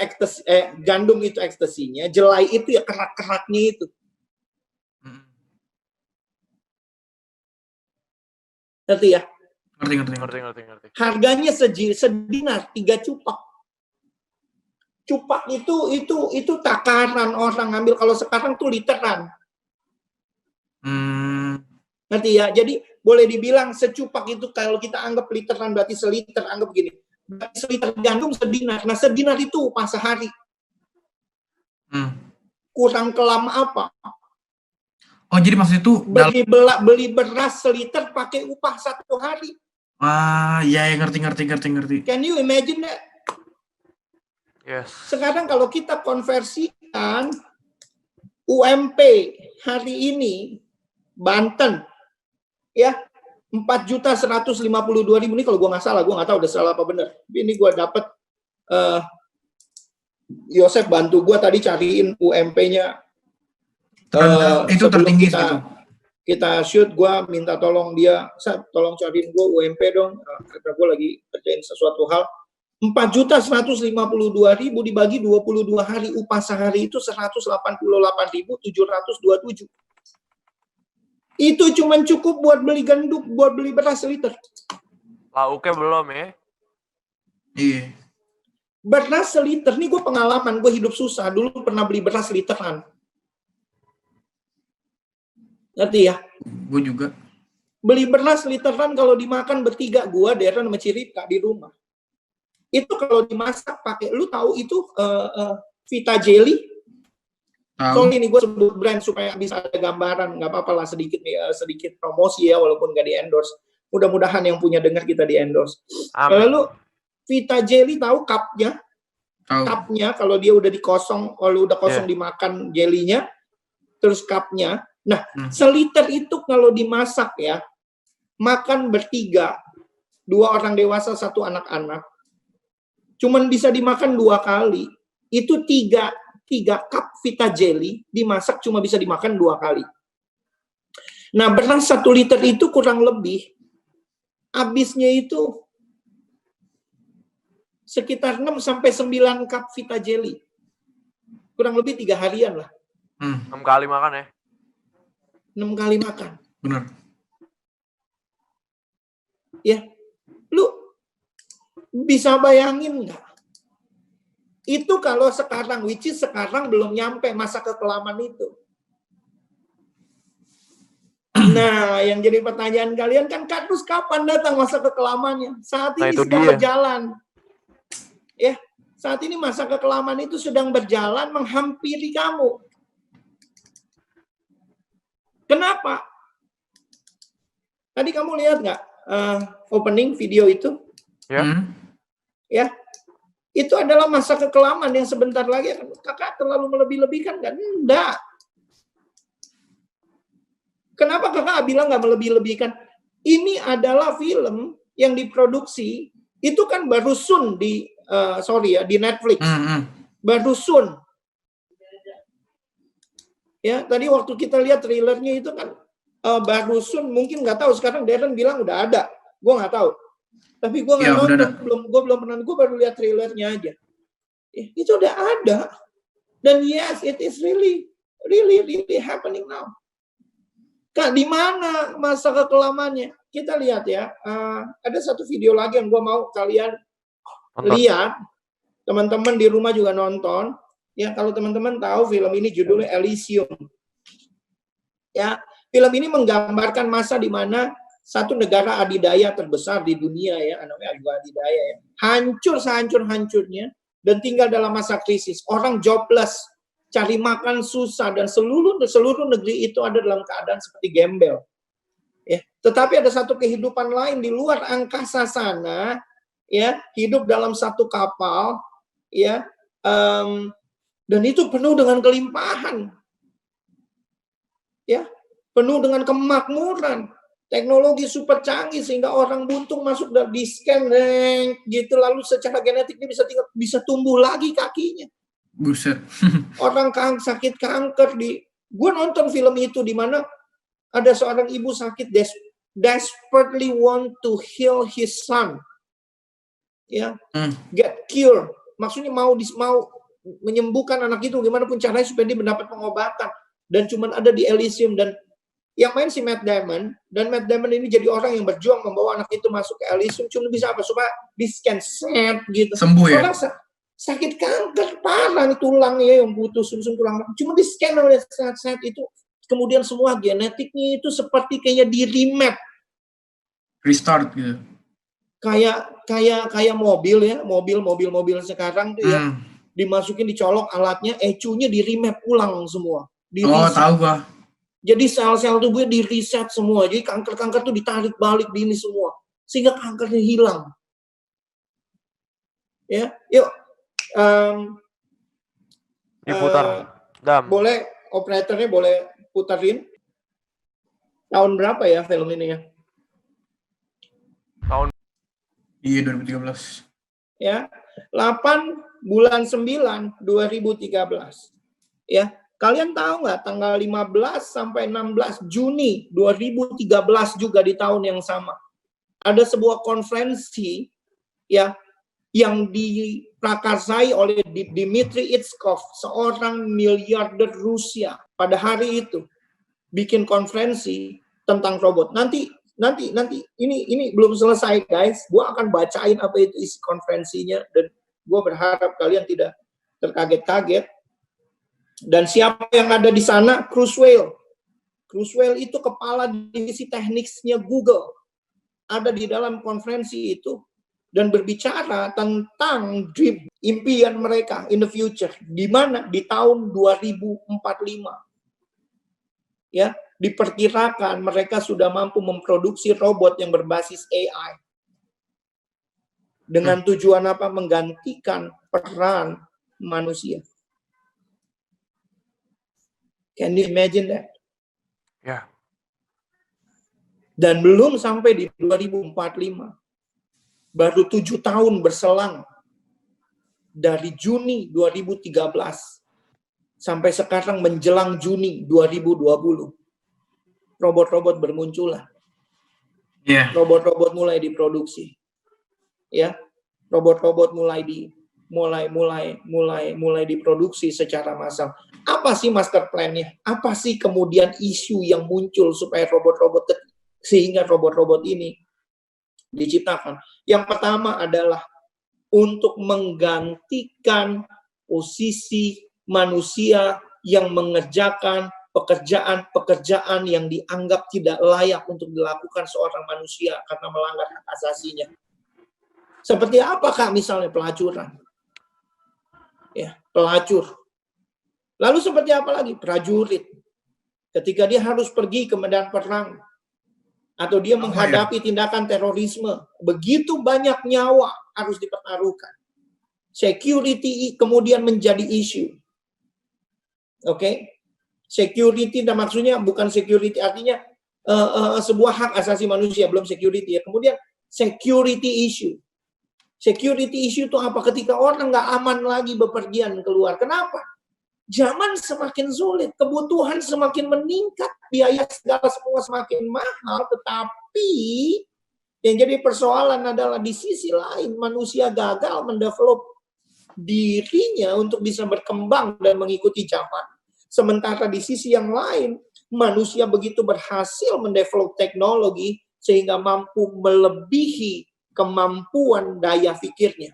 [SPEAKER 3] ekstasinya, jelai itu ya kerak-keraknya itu. Ngerti ya?
[SPEAKER 1] Ngerti.
[SPEAKER 3] Harganya sedinar 3 cupak. Cupak itu takaran orang ngambil, kalau sekarang tuh literan. Ngerti ya? Jadi boleh dibilang secupak itu kalau kita anggap literan berarti seliter, anggap gini. Berarti seliter gandum sedinar. Nah, sedinar itu upah sehari. Kurang kelam apa?
[SPEAKER 2] Oh, jadi maksud itu
[SPEAKER 3] beli beras seliter pakai upah 1 hari.
[SPEAKER 2] Ya, ngerti.
[SPEAKER 3] Can you imagine that?
[SPEAKER 1] Yes.
[SPEAKER 3] Sekarang kalau kita konversikan UMP hari ini Banten ya 4.152.000 ini, kalau gua nggak salah, gua nggak tahu udah salah apa benar. Ini gua dapat Yosef bantu gua tadi cariin UMP-nya.
[SPEAKER 2] Itu tertinggi
[SPEAKER 3] kita shoot, gua minta tolong dia, tolong cariin gua UMP dong, karena gua lagi kerjain sesuatu hal. 4.152.000 dibagi 22 hari, upah sehari itu 188.727. Itu cuma cukup buat beli gandum, buat beli beras seliter.
[SPEAKER 1] Lauknya belum ya?
[SPEAKER 2] Iya.
[SPEAKER 3] Beras seliter, nih gue pengalaman, gue hidup susah, dulu pernah beli beras literan. Ngerti ya?
[SPEAKER 2] Gue juga.
[SPEAKER 3] Beli beras literan kalau dimakan bertiga, gue, Darren sama Cirita di rumah. Itu kalau dimasak pakai, lu tahu itu Vita Jelly? Soalnya ini gue sebut brand supaya bisa ada gambaran, nggak apa-apa lah, sedikit promosi ya, walaupun nggak di endorse. Mudah-mudahan yang punya dengar kita di endorse. Lalu Vita Jelly tahu cupnya? Cupnya kalau dia udah kosong dimakan jelinya, terus cupnya. Nah, seliter itu kalau dimasak ya, makan bertiga, 2 orang dewasa, 1 anak-anak. Cuman bisa dimakan 2 kali. Itu 3 cup Vita Jelly dimasak cuma bisa dimakan 2 kali. Nah, beras 1 liter itu kurang lebih habisnya itu sekitar 6-9 cup Vita Jelly. Kurang lebih 3 harian lah.
[SPEAKER 1] 6 kali makan ya?
[SPEAKER 3] 6 kali makan.
[SPEAKER 2] Benar.
[SPEAKER 3] Ya, lu bisa bayangin nggak? Itu kalau sekarang, which is sekarang belum nyampe masa kekelaman itu. Nah, yang jadi pertanyaan kalian kan, terus kapan datang masa kekelamannya? Saat ini sedang berjalan. Ya, saat ini masa kekelaman itu sedang berjalan menghampiri kamu. Kenapa? Tadi kamu lihat nggak opening video itu?
[SPEAKER 1] Ya.
[SPEAKER 3] Ya, itu adalah masa kekelaman yang sebentar lagi. Kakak terlalu melebih-lebihkan kan? Enggak. Kenapa kakak bilang nggak melebih-lebihkan? Ini adalah film yang diproduksi, itu kan baru soon di di Netflix. Baru soon. Ya, tadi waktu kita lihat trailernya itu kan baru soon, mungkin nggak tahu, sekarang Darren bilang udah ada. Gue nggak tahu. Tapi gue nggak nonton, gue belum pernah, gue baru lihat trailernya aja. Itu udah ada. Dan yes, it is really happening now. Kak, di mana masa kekelamannya? Kita lihat ya. Ada satu video lagi yang gue mau kalian lihat. teman-teman di rumah juga nonton. Ya, kalau teman-teman tahu film ini judulnya Elysium. Ya, film ini menggambarkan masa di mana satu negara adidaya terbesar di dunia ya, namanya adidaya ya, hancur sehancur-hancurnya dan tinggal dalam masa krisis. Orang jobless, cari makan susah dan seluruh negeri itu ada dalam keadaan seperti gembel. Ya, tetapi ada satu kehidupan lain di luar angkasa sana, ya, hidup dalam satu kapal, ya, dan itu penuh dengan kelimpahan, ya, penuh dengan kemakmuran, teknologi super canggih sehingga orang buntung masuk dan di scan gitu, lalu secara genetik dia bisa tumbuh lagi kakinya.
[SPEAKER 2] Buset.
[SPEAKER 3] Orang sakit kanker gue nonton film itu di mana ada seorang ibu sakit desperately want to heal his son, ya, get cure, maksudnya mau menyembuhkan anak itu gimana pun caranya supaya dia mendapat pengobatan, dan cuman ada di Elysium, dan yang main si Matt Damon, dan Matt Damon ini jadi orang yang berjuang membawa anak itu masuk ke Elysium, cuma bisa apa, supaya di scan set gitu,
[SPEAKER 2] sembuh ya.
[SPEAKER 3] Orang sakit kanker parah nih, tulangnya yang putus, sumsum tulang, cuma di scan oleh set itu. Kemudian semua genetiknya itu seperti kayak di remap,
[SPEAKER 2] restart gitu.
[SPEAKER 3] Kayak mobil ya, mobil sekarang tuh ya, dimasukin, dicolok alatnya, ECU-nya di remap ulang semua.
[SPEAKER 2] Tahu gua.
[SPEAKER 3] Jadi sel-sel tubuhnya di reset semua. Jadi kanker-kanker tuh ditarik balik di ini semua, sehingga kankernya hilang. Ya, yuk.
[SPEAKER 1] Diputar.
[SPEAKER 3] Boleh operatornya boleh putarin. Tahun berapa ya film ini ya?
[SPEAKER 2] Iya, 2013.
[SPEAKER 3] Ya, 8 bulan 9 2013. Ya, kalian tahu nggak tanggal 15 sampai 16 Juni 2013 juga di tahun yang sama ada sebuah konferensi ya yang diprakarsai oleh Dmitry Itskov, seorang miliarder Rusia. Pada hari itu bikin konferensi tentang robot. Nanti ini belum selesai guys. Gua akan bacain apa itu isi konferensinya dan gua berharap kalian tidak terkaget-kaget. Dan siapa yang ada di sana? Kurzweil. Kurzweil itu kepala divisi tekniknya Google. Ada di dalam konferensi itu dan berbicara tentang dream, impian mereka in the future. Di mana? Di tahun 2045. Ya, diperkirakan mereka sudah mampu memproduksi robot yang berbasis AI. Dengan tujuan apa? Menggantikan peran manusia. Can you imagine that?
[SPEAKER 1] Ya.
[SPEAKER 3] Dan belum sampai di 2045. Baru 7 tahun berselang dari Juni 2013 sampai sekarang menjelang Juni 2020. Robot-robot bermunculan.
[SPEAKER 2] Yeah.
[SPEAKER 3] Robot-robot mulai diproduksi. Ya. Robot-robot mulai diproduksi secara massal. Apa sih master plan-nya? Apa sih kemudian isu yang muncul supaya sehingga robot-robot ini diciptakan? Yang pertama adalah untuk menggantikan posisi manusia yang mengerjakan pekerjaan-pekerjaan yang dianggap tidak layak untuk dilakukan seorang manusia karena melanggar hak asasinya. Seperti apa Kak? Misalnya pelacuran. Ya, pelacur. Lalu seperti apa lagi? Prajurit. Ketika dia harus pergi ke medan perang atau dia menghadapi tindakan terorisme, begitu banyak nyawa harus dipertaruhkan. Security kemudian menjadi isu. Oke? Security, dan maksudnya bukan security artinya sebuah hak asasi manusia, belum security ya. Kemudian security issue. Security issue itu apa? Ketika orang nggak aman lagi bepergian keluar. Kenapa? Zaman semakin sulit, kebutuhan semakin meningkat, biaya segala semua semakin mahal, tetapi yang jadi persoalan adalah di sisi lain manusia gagal mendevelop dirinya untuk bisa berkembang dan mengikuti zaman. Sementara di sisi yang lain, manusia begitu berhasil mendevelop teknologi sehingga mampu melebihi kemampuan daya pikirnya.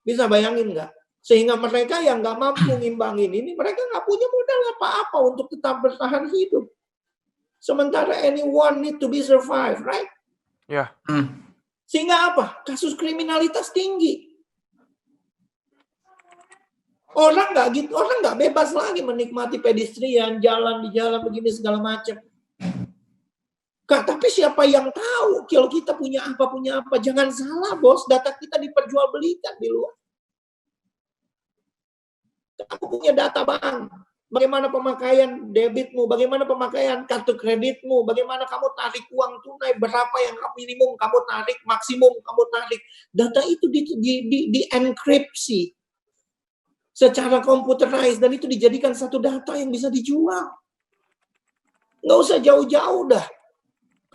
[SPEAKER 3] Bisa bayangin nggak? Sehingga mereka yang nggak mampu ngimbangin ini, mereka nggak punya modal apa-apa untuk tetap bertahan hidup. Sementara anyone need to be survive, right?
[SPEAKER 1] Ya.
[SPEAKER 3] Sehingga apa? Kasus kriminalitas tinggi. Orang nggak bebas lagi menikmati pedestrian, jalan di jalan begini segala macam. Kak, tapi siapa yang tahu kalau kita punya apa? Jangan salah, bos. Data kita diperjualbelikan di luar. Kamu punya data bank. Bagaimana pemakaian debitmu, bagaimana pemakaian kartu kreditmu, bagaimana kamu tarik uang tunai, berapa yang minimum kamu tarik, maksimum kamu tarik. Data itu di-enkripsi secara computerized dan itu dijadikan satu data yang bisa dijual. Nggak usah jauh-jauh dah.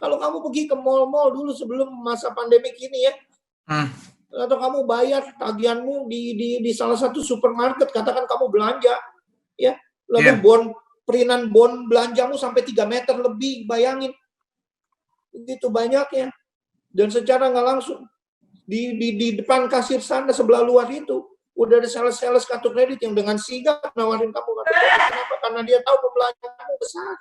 [SPEAKER 3] Kalau kamu pergi ke mall-mall dulu sebelum masa pandemik ini ya, atau kamu bayar tagihanmu di salah satu supermarket, katakan kamu belanja, ya, lalu printan bon belanjamu sampai 3 meter lebih, bayangin, begitu banyaknya, dan secara nggak langsung di depan kasir sana sebelah luar itu udah ada sales kartu kredit yang dengan sigap nawarin kamu kartu kredit. Kenapa? Karena dia tahu pembelanjaanmu besar.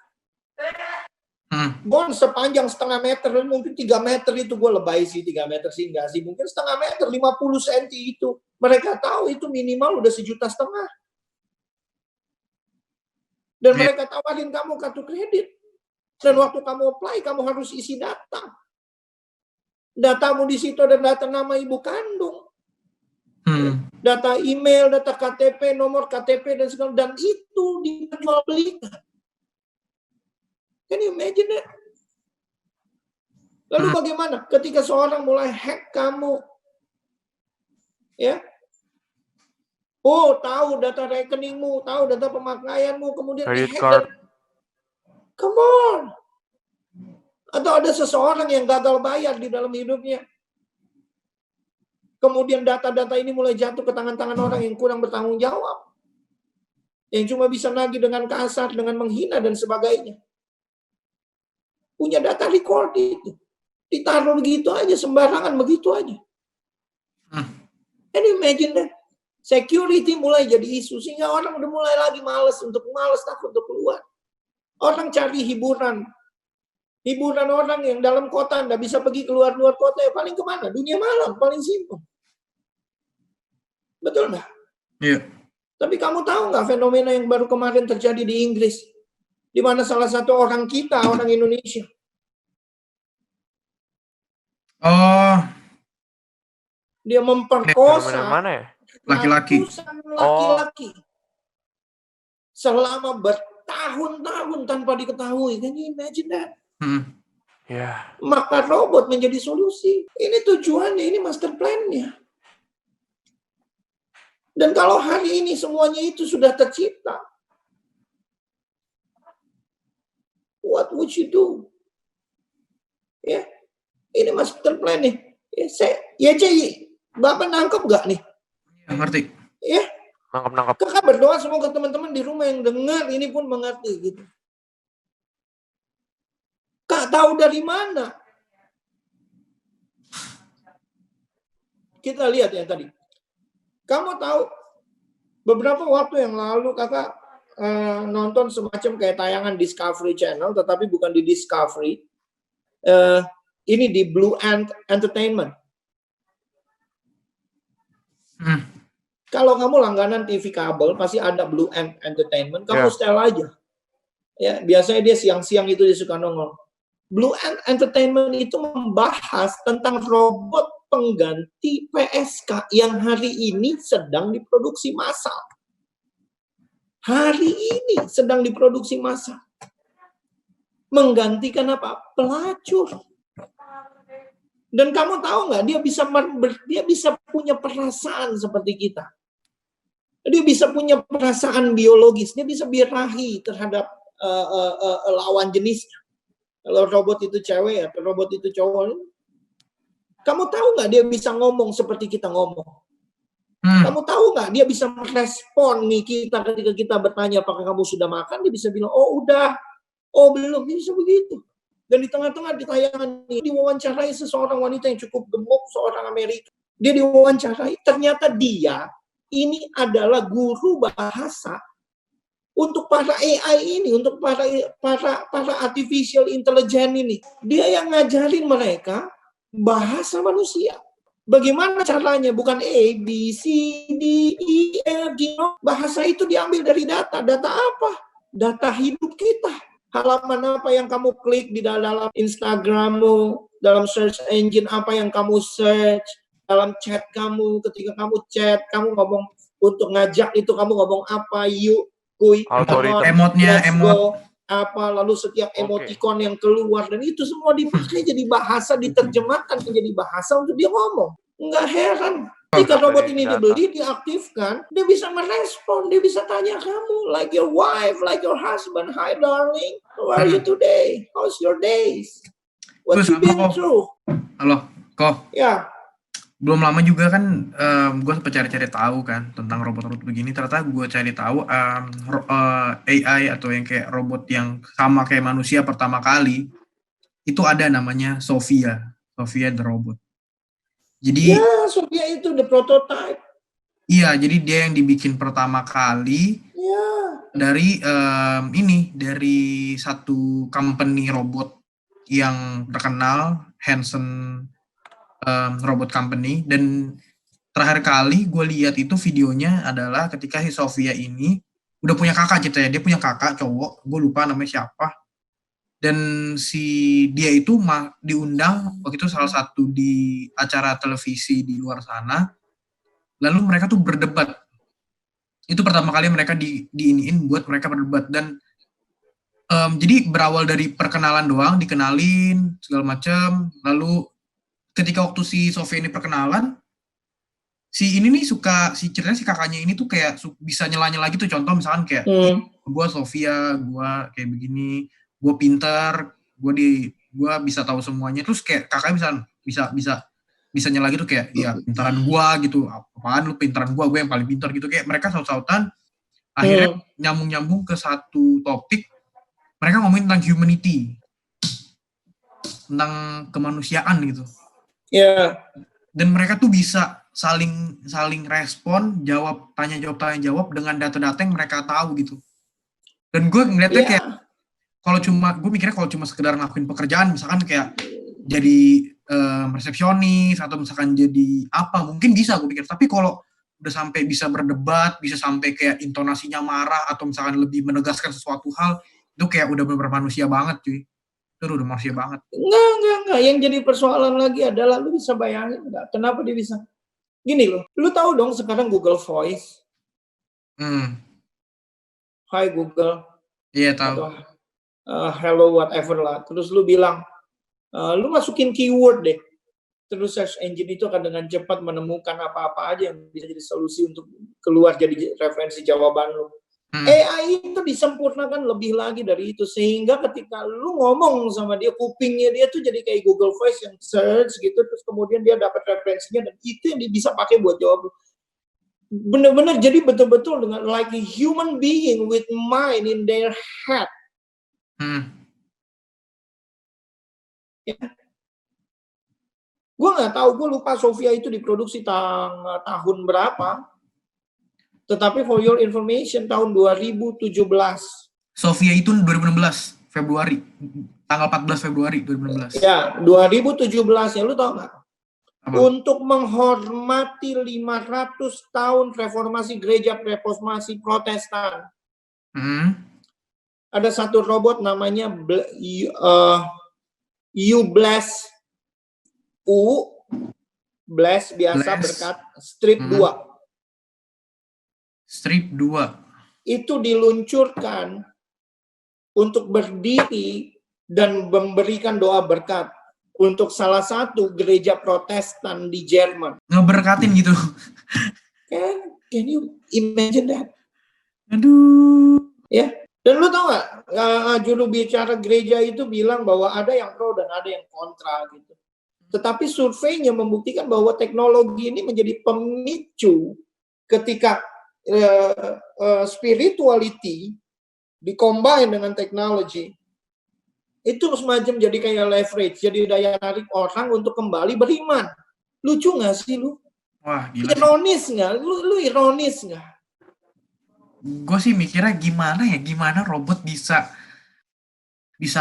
[SPEAKER 3] Bon sepanjang 0,5 meter, mungkin 3 meter itu, gue lebay sih 3 meter sih enggak sih, mungkin 0,5 meter, 50 cm itu. Mereka tahu itu minimal udah 1,5 juta. Dan mereka tawarin kamu kartu kredit. Dan waktu kamu apply, kamu harus isi data. Datamu di situ ada data nama ibu kandung. Data email, data KTP, nomor KTP, dan segala, dan itu diperjualbelikan. Can you imagine that? Lalu bagaimana ketika seorang mulai hack kamu? Ya. Oh, tahu data rekeningmu, tahu data pemakaianmu, kemudian
[SPEAKER 1] Credit
[SPEAKER 3] dihack
[SPEAKER 1] card.
[SPEAKER 3] Come on. Atau ada seseorang yang gagal bayar di dalam hidupnya. Kemudian data-data ini mulai jatuh ke tangan-tangan orang yang kurang bertanggung jawab. Yang cuma bisa nagih dengan kasar, dengan menghina, dan sebagainya. Punya data record itu. Ditaruh begitu aja, sembarangan begitu aja. And imagine that. Security mulai jadi isu, sehingga orang udah mulai lagi malas takut untuk keluar. Orang cari hiburan. Hiburan orang yang dalam kota, nggak bisa pergi keluar kota, ya paling kemana? Dunia malam, paling simpel. Betul nggak?
[SPEAKER 2] Iya.
[SPEAKER 3] Tapi kamu tahu nggak fenomena yang baru kemarin terjadi di Inggris? Di mana salah satu orang kita, orang Indonesia. Dia memperkosa
[SPEAKER 2] laki-laki.
[SPEAKER 3] Selama bertahun-tahun tanpa diketahui. Can you imagine that? Maka robot menjadi solusi. Ini tujuannya, ini master plan-nya. Dan kalau hari ini semuanya itu sudah tercipta, what would you do? Ya, ini master plan nih. Bapak nangkep nggak nih?
[SPEAKER 2] Ya, ngerti.
[SPEAKER 3] Ya,
[SPEAKER 1] nangkep.
[SPEAKER 3] Kakak berdoa semoga teman-teman di rumah yang dengar ini pun mengerti gitu. Kak tahu dari mana? Kita lihat yang tadi. Kamu tahu beberapa waktu yang lalu kakak nonton semacam kayak tayangan Discovery Channel, tetapi bukan di Discovery. Ini di Blue Ant Entertainment. Kalau kamu langganan TV kabel, pasti ada Blue Ant Entertainment. Kamu setel aja. Ya, biasanya dia siang-siang itu dia suka nongol. Blue Ant Entertainment itu membahas tentang robot pengganti PSK yang hari ini sedang diproduksi massal. Hari ini sedang diproduksi massal. Menggantikan apa? Pelacur. Dan kamu tahu nggak, dia bisa punya perasaan seperti kita. Dia bisa punya perasaan biologis, dia bisa birahi terhadap lawan jenisnya. Kalau robot itu cewek atau robot itu cowok, kamu tahu nggak dia bisa ngomong seperti kita ngomong? Kamu tahu nggak dia bisa merespon nih kita ketika kita bertanya apakah kamu sudah makan, dia bisa bilang oh udah, oh belum, dia bisa begitu. Dan di tengah-tengah di tayangan ini diwawancarai seseorang wanita yang cukup gemuk, seorang Amerika. Dia diwawancarai, ternyata dia ini adalah guru bahasa untuk para AI ini, untuk para artificial intelligence ini. Dia yang ngajarin mereka bahasa manusia. Bagaimana caranya? Bukan A, B, C, D, E, F, G. Bahasa itu diambil dari data. Data apa? Data hidup kita. Halaman apa yang kamu klik di dalam Instagrammu, dalam search engine apa yang kamu search, dalam chat kamu, ketika kamu chat, kamu ngomong untuk ngajak itu, kamu ngomong apa, yuk, kuy,
[SPEAKER 2] emotnya,
[SPEAKER 3] go, apa, lalu setiap emoticon yang keluar, dan itu semua dipakai jadi bahasa, diterjemahkan menjadi bahasa untuk dia ngomong. Nggak heran. Ketika robot ini dibeli, diaktifkan, dia bisa merespon, dia bisa tanya kamu, like your wife, like your husband, hi darling, how are you today? How's your days? What you been through?
[SPEAKER 2] Halo, kok?
[SPEAKER 3] Ya.
[SPEAKER 2] Belum lama juga kan gue sempat cari-cari tahu kan tentang robot-robot begini. Ternyata gue cari tahu AI atau yang kayak robot yang sama kayak manusia pertama kali itu ada namanya Sophia the robot. Jadi
[SPEAKER 3] ya, Sophia itu the prototype.
[SPEAKER 2] Iya, jadi dia yang dibikin pertama kali dari dari satu company robot yang terkenal, Hanson Robot Company. Dan terakhir kali gue lihat itu videonya adalah ketika si Sophia ini udah punya kakak ceritanya. Dia punya kakak cowok, gue lupa namanya siapa. Dan si dia itu diundang waktu itu salah satu di acara televisi di luar sana. Lalu mereka tuh berdebat. Itu pertama kali mereka diiniin buat mereka berdebat. Dan jadi berawal dari perkenalan doang, dikenalin segala macam. Lalu ketika waktu si Sophia ini perkenalan, si ceritanya si kakaknya ini tuh kayak bisa nyela-nyela gitu. Contoh misalkan kayak gue Sophia, gue kayak begini, gue pintar, gue bisa tahu semuanya. Terus kayak kakaknya bisa nyela gitu kayak ya pintaran gue gitu. Apaan lu pintaran gue yang paling pintar gitu. Kayak mereka saut-sautan. Akhirnya nyambung ke satu topik. Mereka ngomongin tentang humanity, tentang kemanusiaan gitu.
[SPEAKER 3] Iya.
[SPEAKER 2] Dan mereka tuh bisa saling respon, tanya jawab dengan data-data yang mereka tahu gitu. Dan gue ngeliatnya kayak gue mikirnya kalau cuma sekedar ngelakuin pekerjaan, misalkan kayak jadi resepsionis atau misalkan jadi apa, mungkin bisa gue pikir. Tapi kalau udah sampai bisa berdebat, bisa sampai kayak intonasinya marah atau misalkan lebih menegaskan sesuatu hal, itu kayak udah bener-bener manusia banget cuy. Itu udah manusia banget.
[SPEAKER 3] Enggak. Yang jadi persoalan lagi adalah lu bisa bayangin enggak kenapa dia bisa. Gini loh, lu tahu dong sekarang Google Voice. Hi Google.
[SPEAKER 2] Iya tahu.
[SPEAKER 3] Hello whatever lah. Terus lu bilang, lu masukin keyword deh. Terus search engine itu akan dengan cepat menemukan apa-apa aja yang bisa jadi solusi untuk keluar jadi referensi jawaban lu. AI itu disempurnakan lebih lagi dari itu, sehingga ketika lu ngomong sama dia, kupingnya dia tuh jadi kayak Google Voice yang search gitu, terus kemudian dia dapat referensinya dan itu yang dia bisa pakai buat jawab. Benar-benar jadi betul-betul dengan like a human being with mind in their head. Ya. Gue nggak tahu, gue lupa Sophia itu diproduksi tahun berapa. Tetapi for your information, tahun 2017.
[SPEAKER 2] Sophia itu 2016, Februari. Tanggal 14 Februari 2016.
[SPEAKER 3] Ya, 2017 ya, lu tau nggak? Untuk menghormati 500 tahun reformasi gereja reformasi Protestan. Ada satu robot namanya Bless. Bless biasa berkat strip 2.
[SPEAKER 2] Strip 2.
[SPEAKER 3] Itu diluncurkan untuk berdiri dan memberikan doa berkat untuk salah satu gereja Protestan di Jerman.
[SPEAKER 2] Ngeberkatin gitu.
[SPEAKER 3] Can you imagine that?
[SPEAKER 2] Aduh.
[SPEAKER 3] Ya, dan lu tau gak, juru bicara gereja itu bilang bahwa ada yang pro dan ada yang kontra gitu. Tetapi surveinya membuktikan bahwa teknologi ini menjadi pemicu ketika spirituality dikombin dengan teknologi, itu semacam jadi kayak leverage, jadi daya tarik orang untuk kembali beriman. Lucu nggak sih lu?
[SPEAKER 2] Wah, gila sih.
[SPEAKER 3] Ironis nggak? Lu ironis nggak?
[SPEAKER 2] Gue sih mikirnya gimana robot bisa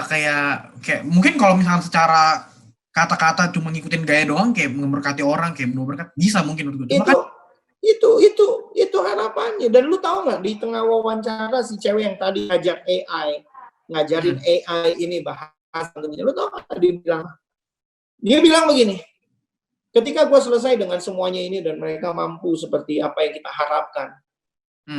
[SPEAKER 2] kayak mungkin kalau misalnya secara kata-kata cuma ngikutin gaya doang kayak memberkati orang kayak memberkati bisa mungkin menurut gue. Cuma kan
[SPEAKER 3] Itu harapannya. Dan lu tahu nggak, di tengah wawancara si cewek yang tadi ngajarin AI ini bahasa tentunya, lu tahu nggak dia bilang begini, ketika gue selesai dengan semuanya ini dan mereka mampu seperti apa yang kita harapkan,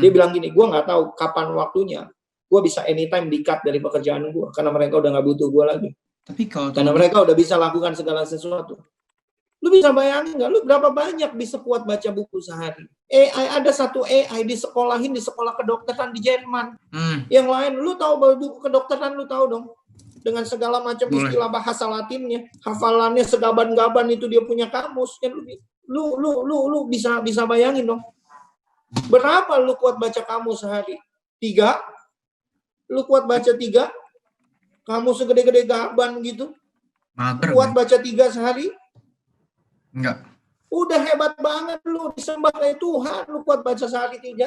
[SPEAKER 3] dia bilang gini, gue nggak tahu kapan waktunya gue bisa anytime di-cut dari pekerjaan gue karena mereka udah nggak butuh gue lagi.
[SPEAKER 2] tapi kalau
[SPEAKER 3] Karena mereka udah bisa lakukan segala sesuatu. Lu bisa bayangin nggak? Lu berapa banyak bisa kuat baca buku sehari? Ada satu AI disekolahin di sekolah kedokteran di Jerman. Yang lain, lu tahu buku kedokteran, lu tahu dong. Dengan segala macam istilah bahasa Latinnya, hafalannya segaban-gaban itu dia punya kamus. Kan lu bisa bayangin dong. Berapa lu kuat baca kamus sehari? 3? Lu kuat baca 3? Kamus segede-gede gaban gitu.
[SPEAKER 2] Mager,
[SPEAKER 3] kuat baca 3 sehari?
[SPEAKER 2] Enggak.
[SPEAKER 3] Udah hebat banget lu, disembah kayak Tuhan, lu kuat baca sehari 3.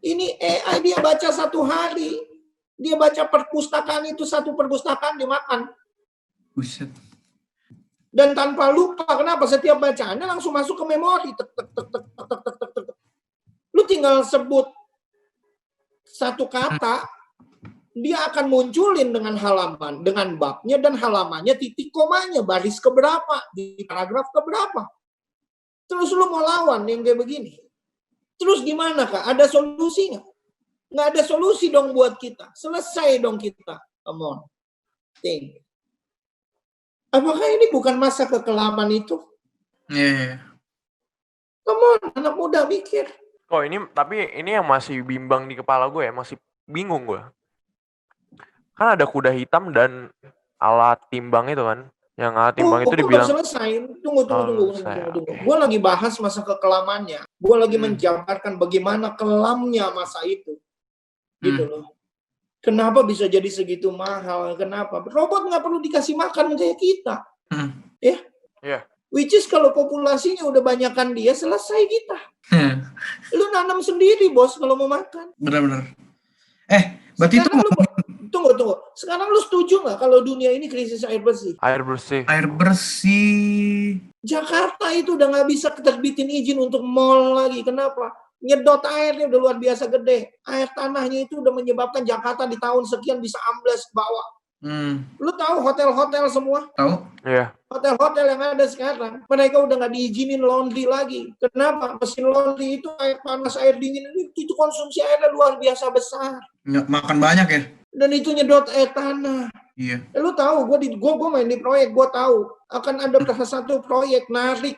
[SPEAKER 3] Ini AI dia baca 1 hari. Dia baca perpustakaan itu, 1 perpustakaan dimakan.
[SPEAKER 2] Buset.
[SPEAKER 3] Dan tanpa lupa, kenapa? Setiap bacaannya langsung masuk ke memori. Lu tinggal sebut 1 kata, dia akan munculin dengan halaman, dengan babnya dan halamannya, titik komanya, baris keberapa, di paragraf keberapa. Terus lu mau lawan yang kayak begini. Terus gimana, Kak? Ada solusi nggak? Nggak ada solusi dong buat kita. Selesai dong kita. Come on. Think. Apakah ini bukan masa kekelaman itu? Come on, anak muda mikir.
[SPEAKER 1] Tapi ini yang masih bimbang di kepala gue ya, masih bingung gue. Kan ada kuda hitam dan alat timbang itu kan. Yang alat timbang itu dibilang
[SPEAKER 3] selesai. Tunggu. Gue lagi bahas masa kekelamannya. Gue lagi menjabarkan bagaimana kelamnya masa itu. Gitu loh. Kenapa bisa jadi segitu mahal? Kenapa? Robot nggak perlu dikasih makan kayak kita. Ya?
[SPEAKER 1] Yeah.
[SPEAKER 3] Which is kalau populasinya udah banyakan dia, selesai kita. Lu nanam sendiri, bos, kalau mau makan.
[SPEAKER 2] Benar-benar. Berarti
[SPEAKER 3] sekarang
[SPEAKER 2] itu
[SPEAKER 3] tunggu. Sekarang lu setuju nggak kalau dunia ini krisis air bersih?
[SPEAKER 1] Air bersih.
[SPEAKER 3] Jakarta itu udah nggak bisa terbitin izin untuk mall lagi. Kenapa? Nyedot airnya udah luar biasa gede. Air tanahnya itu udah menyebabkan Jakarta di tahun sekian bisa ambles ke bawah. Lu tahu hotel-hotel semua?
[SPEAKER 2] Tahu?
[SPEAKER 1] Iya.
[SPEAKER 3] Hotel-hotel yang ada sekarang, mereka udah nggak diizinin laundry lagi. Kenapa? Mesin laundry itu air panas, air dingin itu konsumsi airnya luar biasa besar.
[SPEAKER 2] Makan banyak ya?
[SPEAKER 3] Dan itu nyedot air tanah.
[SPEAKER 2] Iya.
[SPEAKER 3] Lu tahu, gue main di proyek, gue tahu akan ada satu proyek narik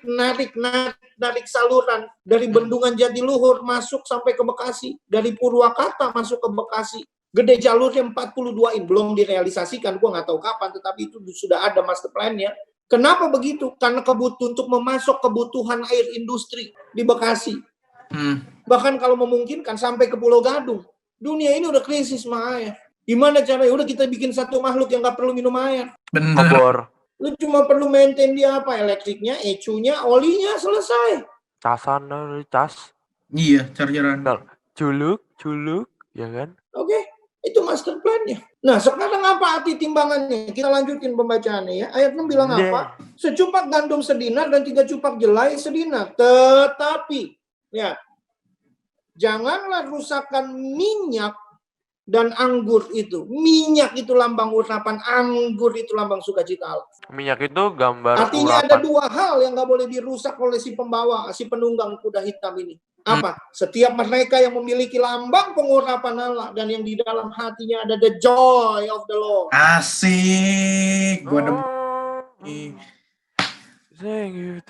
[SPEAKER 3] saluran dari Bendungan Jatiluhur masuk sampai ke Bekasi, dari Purwakarta masuk ke Bekasi. Gede jalurnya 42 in, belum direalisasikan, gue nggak tahu kapan, tetapi itu sudah ada master plan-nya. Kenapa begitu? Karena untuk memasok kebutuhan air industri di Bekasi. Bahkan kalau memungkinkan sampai ke Pulau Gadung. Dunia ini udah krisis mah air. Gimana caranya? Udah kita bikin satu makhluk yang nggak perlu minum air.
[SPEAKER 2] Bener.
[SPEAKER 3] Lu cuma perlu maintain dia apa? Elektriknya, ecunya, olinya, selesai.
[SPEAKER 1] Casan dari cas.
[SPEAKER 2] Iya, chargeran.
[SPEAKER 1] Culuk, ya kan?
[SPEAKER 3] Oke. Itu master plan-nya. Nah, sekarang apa arti timbangannya? Kita lanjutin pembacaannya ya. Ayat 6 bilang apa? Secupak gandum sedinar dan 3 cupak jelai sedinar. Tetapi, ya, janganlah rusakkan minyak dan anggur itu. Minyak itu lambang urapan, anggur itu lambang sukacita Allah.
[SPEAKER 1] Minyak itu gambar
[SPEAKER 3] Artinya
[SPEAKER 1] urapan.
[SPEAKER 3] ada 2 hal yang nggak boleh dirusak oleh si pembawa, si penunggang kuda hitam ini. Apa? Setiap mereka yang memiliki lambang pengurapan Allah dan yang di dalam hatinya ada the joy of the Lord.
[SPEAKER 2] Asik. Gua demen.
[SPEAKER 1] Thank you.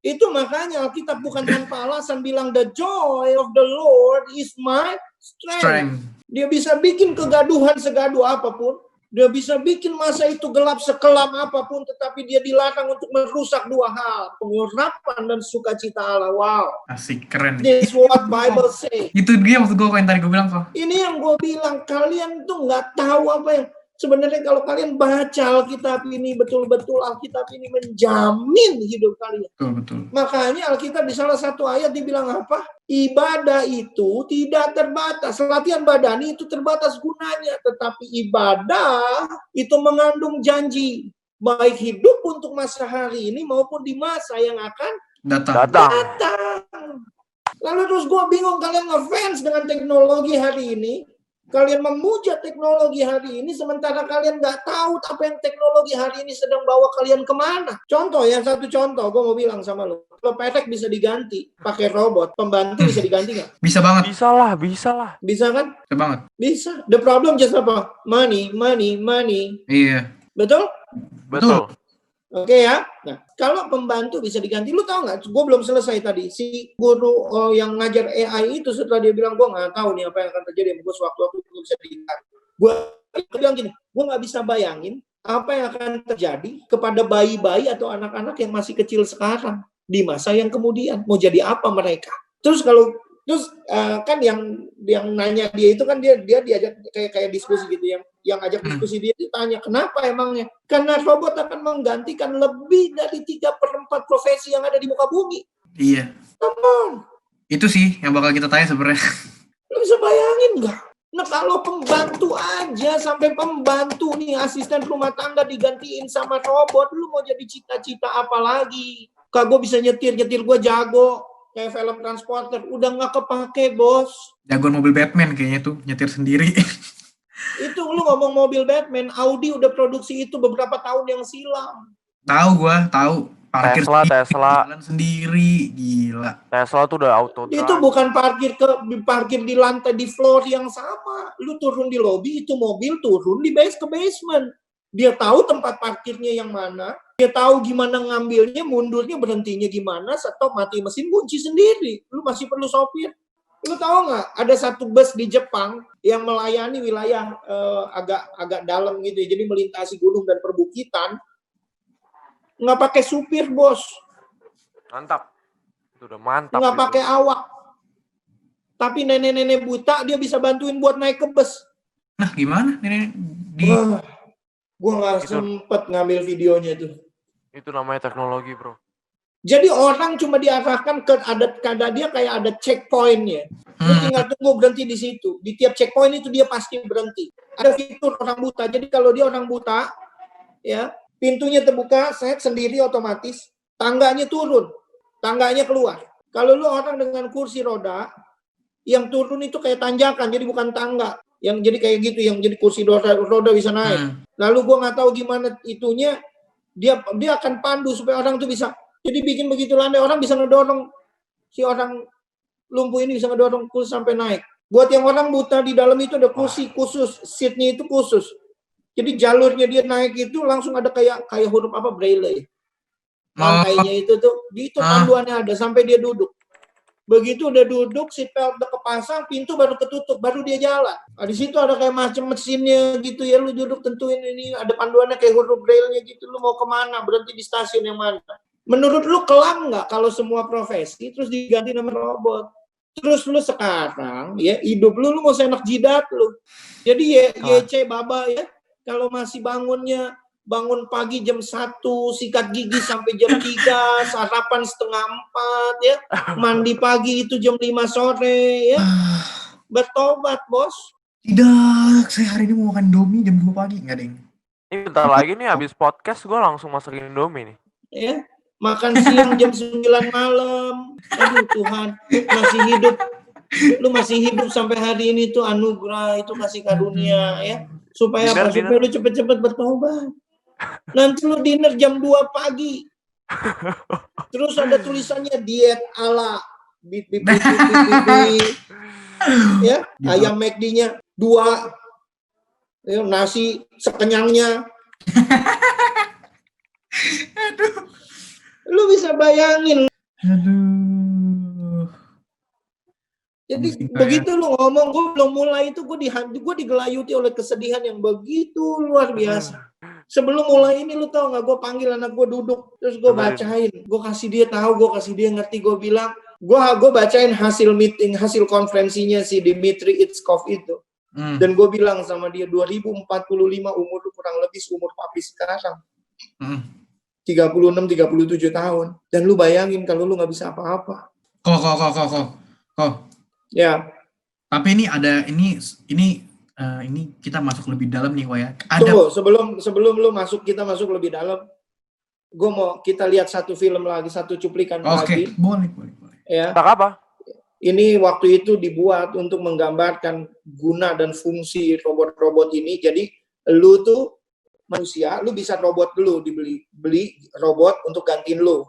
[SPEAKER 3] Itu makanya Alkitab bukan tanpa alasan bilang the joy of the Lord is my strength. Dia bisa bikin kegaduhan segaduh apapun. Dia bisa bikin masa itu gelap sekelam apapun, tetapi dia dilarang untuk merusak 2 hal. Pengurapan dan sukacita Allah. Wow.
[SPEAKER 2] Asik, keren.
[SPEAKER 3] This is what Bible say.
[SPEAKER 2] Itu dia maksud gue yang tadi gue bilang kok.
[SPEAKER 3] Ini yang gue bilang, kalian tuh nggak tahu apa yang... Sebenarnya kalau kalian baca Alkitab ini, betul-betul Alkitab ini menjamin hidup kalian.
[SPEAKER 2] Betul.
[SPEAKER 3] Makanya Alkitab di salah satu ayat dibilang apa? Ibadah itu tidak terbatas. Latihan badani itu terbatas gunanya. Tetapi ibadah itu mengandung janji. Baik hidup untuk masa hari ini maupun di masa yang akan datang. Lalu terus gue bingung, kalian ngefans dengan teknologi hari ini. Kalian memuja teknologi hari ini, sementara kalian nggak tahu apa yang teknologi hari ini sedang bawa kalian kemana. Contoh, gue mau bilang sama lo. Kalau petek bisa diganti pakai robot, pembantu bisa diganti nggak?
[SPEAKER 2] Bisa banget.
[SPEAKER 1] Bisa lah.
[SPEAKER 3] Bisa kan?
[SPEAKER 2] Bisa banget.
[SPEAKER 3] Bisa. The problem just apa? Money.
[SPEAKER 2] Iya.
[SPEAKER 3] Betul?
[SPEAKER 1] Betul.
[SPEAKER 3] Oke ya. Nah, kalau pembantu bisa diganti, lu tahu nggak? Gue belum selesai tadi. Si guru yang ngajar AI itu setelah dia bilang, gue nggak tahu nih apa yang akan terjadi. Gue sewaktu-waktu gue bisa diganti. Gue bilang gini, gue nggak bisa bayangin apa yang akan terjadi kepada bayi-bayi atau anak-anak yang masih kecil sekarang di masa yang kemudian. Mau jadi apa mereka? Terus kan yang nanya dia itu kan dia diajak kayak diskusi gitu, yang ajak diskusi dia ditanya kenapa emangnya? Karena robot akan menggantikan lebih dari 3/4 profesi yang ada di muka bumi.
[SPEAKER 2] Iya.
[SPEAKER 3] Come on.
[SPEAKER 2] Itu sih yang bakal kita tanya sebenarnya.
[SPEAKER 3] Lu bisa bayangin nggak? Nah kalau pembantu aja, sampai pembantu nih asisten rumah tangga digantiin sama robot, lu mau jadi cita-cita apa lagi? Kagak bisa nyetir gue jago. Kayak film Transporter, udah nggak kepake, bos.
[SPEAKER 2] Jagoan mobil Batman kayaknya tuh, nyetir sendiri.
[SPEAKER 3] Itu lu ngomong mobil Batman, Audi udah produksi itu beberapa tahun yang silam.
[SPEAKER 2] Tahu. Parkir
[SPEAKER 1] Tesla.
[SPEAKER 2] Jalan sendiri, gila.
[SPEAKER 1] Tesla tuh udah auto drive.
[SPEAKER 3] Itu bukan parkir di lantai, di floor yang sama. Lu turun di lobby, itu mobil turun di ke basement. Dia tahu tempat parkirnya yang mana, dia tahu gimana ngambilnya, mundurnya, berhentinya gimana, stop, mati mesin, kunci sendiri. Lu masih perlu sopir. Lu tahu nggak, ada satu bus di Jepang yang melayani wilayah agak dalam gitu ya, jadi melintasi gunung dan perbukitan, nggak pakai supir, bos.
[SPEAKER 1] Mantap. Itu udah mantap.
[SPEAKER 3] Nggak pakai awak. Tapi nenek-nenek buta dia bisa bantuin buat naik ke bus.
[SPEAKER 2] Nah, gimana? Nenek
[SPEAKER 3] Gue nggak sempet ngambil videonya itu.
[SPEAKER 1] Itu namanya teknologi, bro.
[SPEAKER 3] Jadi orang cuma diarahkan ke ada dia kayak ada checkpointnya. Lu tinggal tunggu berhenti di situ. Di tiap checkpoint itu dia pasti berhenti. Ada fitur orang buta. Jadi kalau dia orang buta, ya pintunya terbuka, set sendiri otomatis, tangganya turun, tangganya keluar. Kalau lu orang dengan kursi roda, yang turun itu kayak tanjakan, jadi bukan tangga. Yang jadi kayak gitu, yang jadi kursi roda bisa naik. Lalu gue nggak tahu gimana itunya, dia akan pandu supaya orang tuh bisa. Jadi bikin begitu landai, orang bisa ngedorong, si orang lumpuh ini bisa ngedorong kursi sampai naik. Buat yang orang buta di dalam itu ada kursi khusus, seatnya itu khusus. Jadi jalurnya dia naik itu langsung ada kayak huruf apa, braille. Lantainya itu tuh, di itu panduannya ada sampai dia duduk. Begitu udah duduk, seatbelt udah kepasang, pintu baru ketutup, baru dia jalan. Nah, di situ ada kayak macam mesinnya gitu ya, lu duduk tentuin ini, ada panduannya kayak huruf braille-nya gitu, lu mau kemana, berhenti di stasiun yang mana. Menurut lu kelam nggak kalau semua profesi terus diganti nama robot? Terus lu sekarang ya hidup lu mau seenak jidat lu. Jadi YC baba ya, kalau masih bangun pagi jam 1, sikat gigi sampai jam 3, sarapan 3:30 ya, mandi pagi itu jam 5 sore ya. Bertobat, bos.
[SPEAKER 2] Tidak, saya hari ini mau makan Indomie jam 2 pagi, enggak, Deng.
[SPEAKER 1] Ini bentar lagi nih habis podcast gue langsung masakin Indomie nih.
[SPEAKER 3] Ya, makan siang jam 9 malam. Aduh Tuhan, lu masih hidup sampai hari ini tuh anugerah, itu kasih karunia ya. Supaya apa? Supaya lu cepet-cepet bertobat. Nanti lu dinner jam 2 pagi. Terus ada tulisannya diet ala bip. Ya, ayam McD-nya 2. Ya, nasi sekenyangnya.
[SPEAKER 2] Aduh.
[SPEAKER 3] Lu bisa bayangin.
[SPEAKER 2] Aduh.
[SPEAKER 3] Jadi begitu lu ngomong, gue belum mulai itu gue digelayuti oleh kesedihan yang begitu luar biasa. Sebelum mulai ini lu tau gak, gue panggil anak gue duduk, terus gue bacain, gue kasih dia tahu, gue kasih dia ngerti, gue bilang, gue bacain hasil meeting, hasil konferensinya si Dmitry Itskov itu. Dan gue bilang sama dia, 2045 umur lu kurang lebih seumur papi sekarang. 36-37 tahun. Dan lu bayangin kalau lu nggak bisa apa-apa.
[SPEAKER 2] Kok.
[SPEAKER 3] Ya.
[SPEAKER 2] Tapi ini ada ini kita masuk lebih dalam nih, Ko ya.
[SPEAKER 3] Tunggu, sebelum lu kita masuk lebih dalam. Gue mau kita lihat satu film lagi, satu cuplikan lagi.
[SPEAKER 2] Oke, boleh.
[SPEAKER 3] Ya.
[SPEAKER 1] Tak apa?
[SPEAKER 3] Ini waktu itu dibuat untuk menggambarkan guna dan fungsi robot-robot ini. Jadi lu tuh manusia, lu bisa robot dulu beli robot untuk gantiin lu.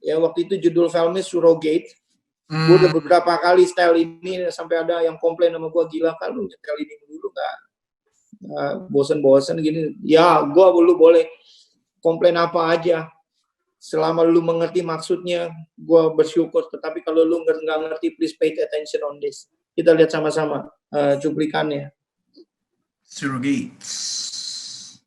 [SPEAKER 3] Ya, waktu itu judul filmnya Surrogate. Gue udah beberapa kali style ini sampai ada yang komplain sama gue, gila kan lu nyetel ini dulu nggak bosen-bosen gini. Ya, lu boleh komplain apa aja. Selama lu mengerti maksudnya, gue bersyukur. Tetapi kalau lu nggak ngerti, please pay attention on this. Kita lihat sama-sama cuplikannya.
[SPEAKER 2] Surrogates.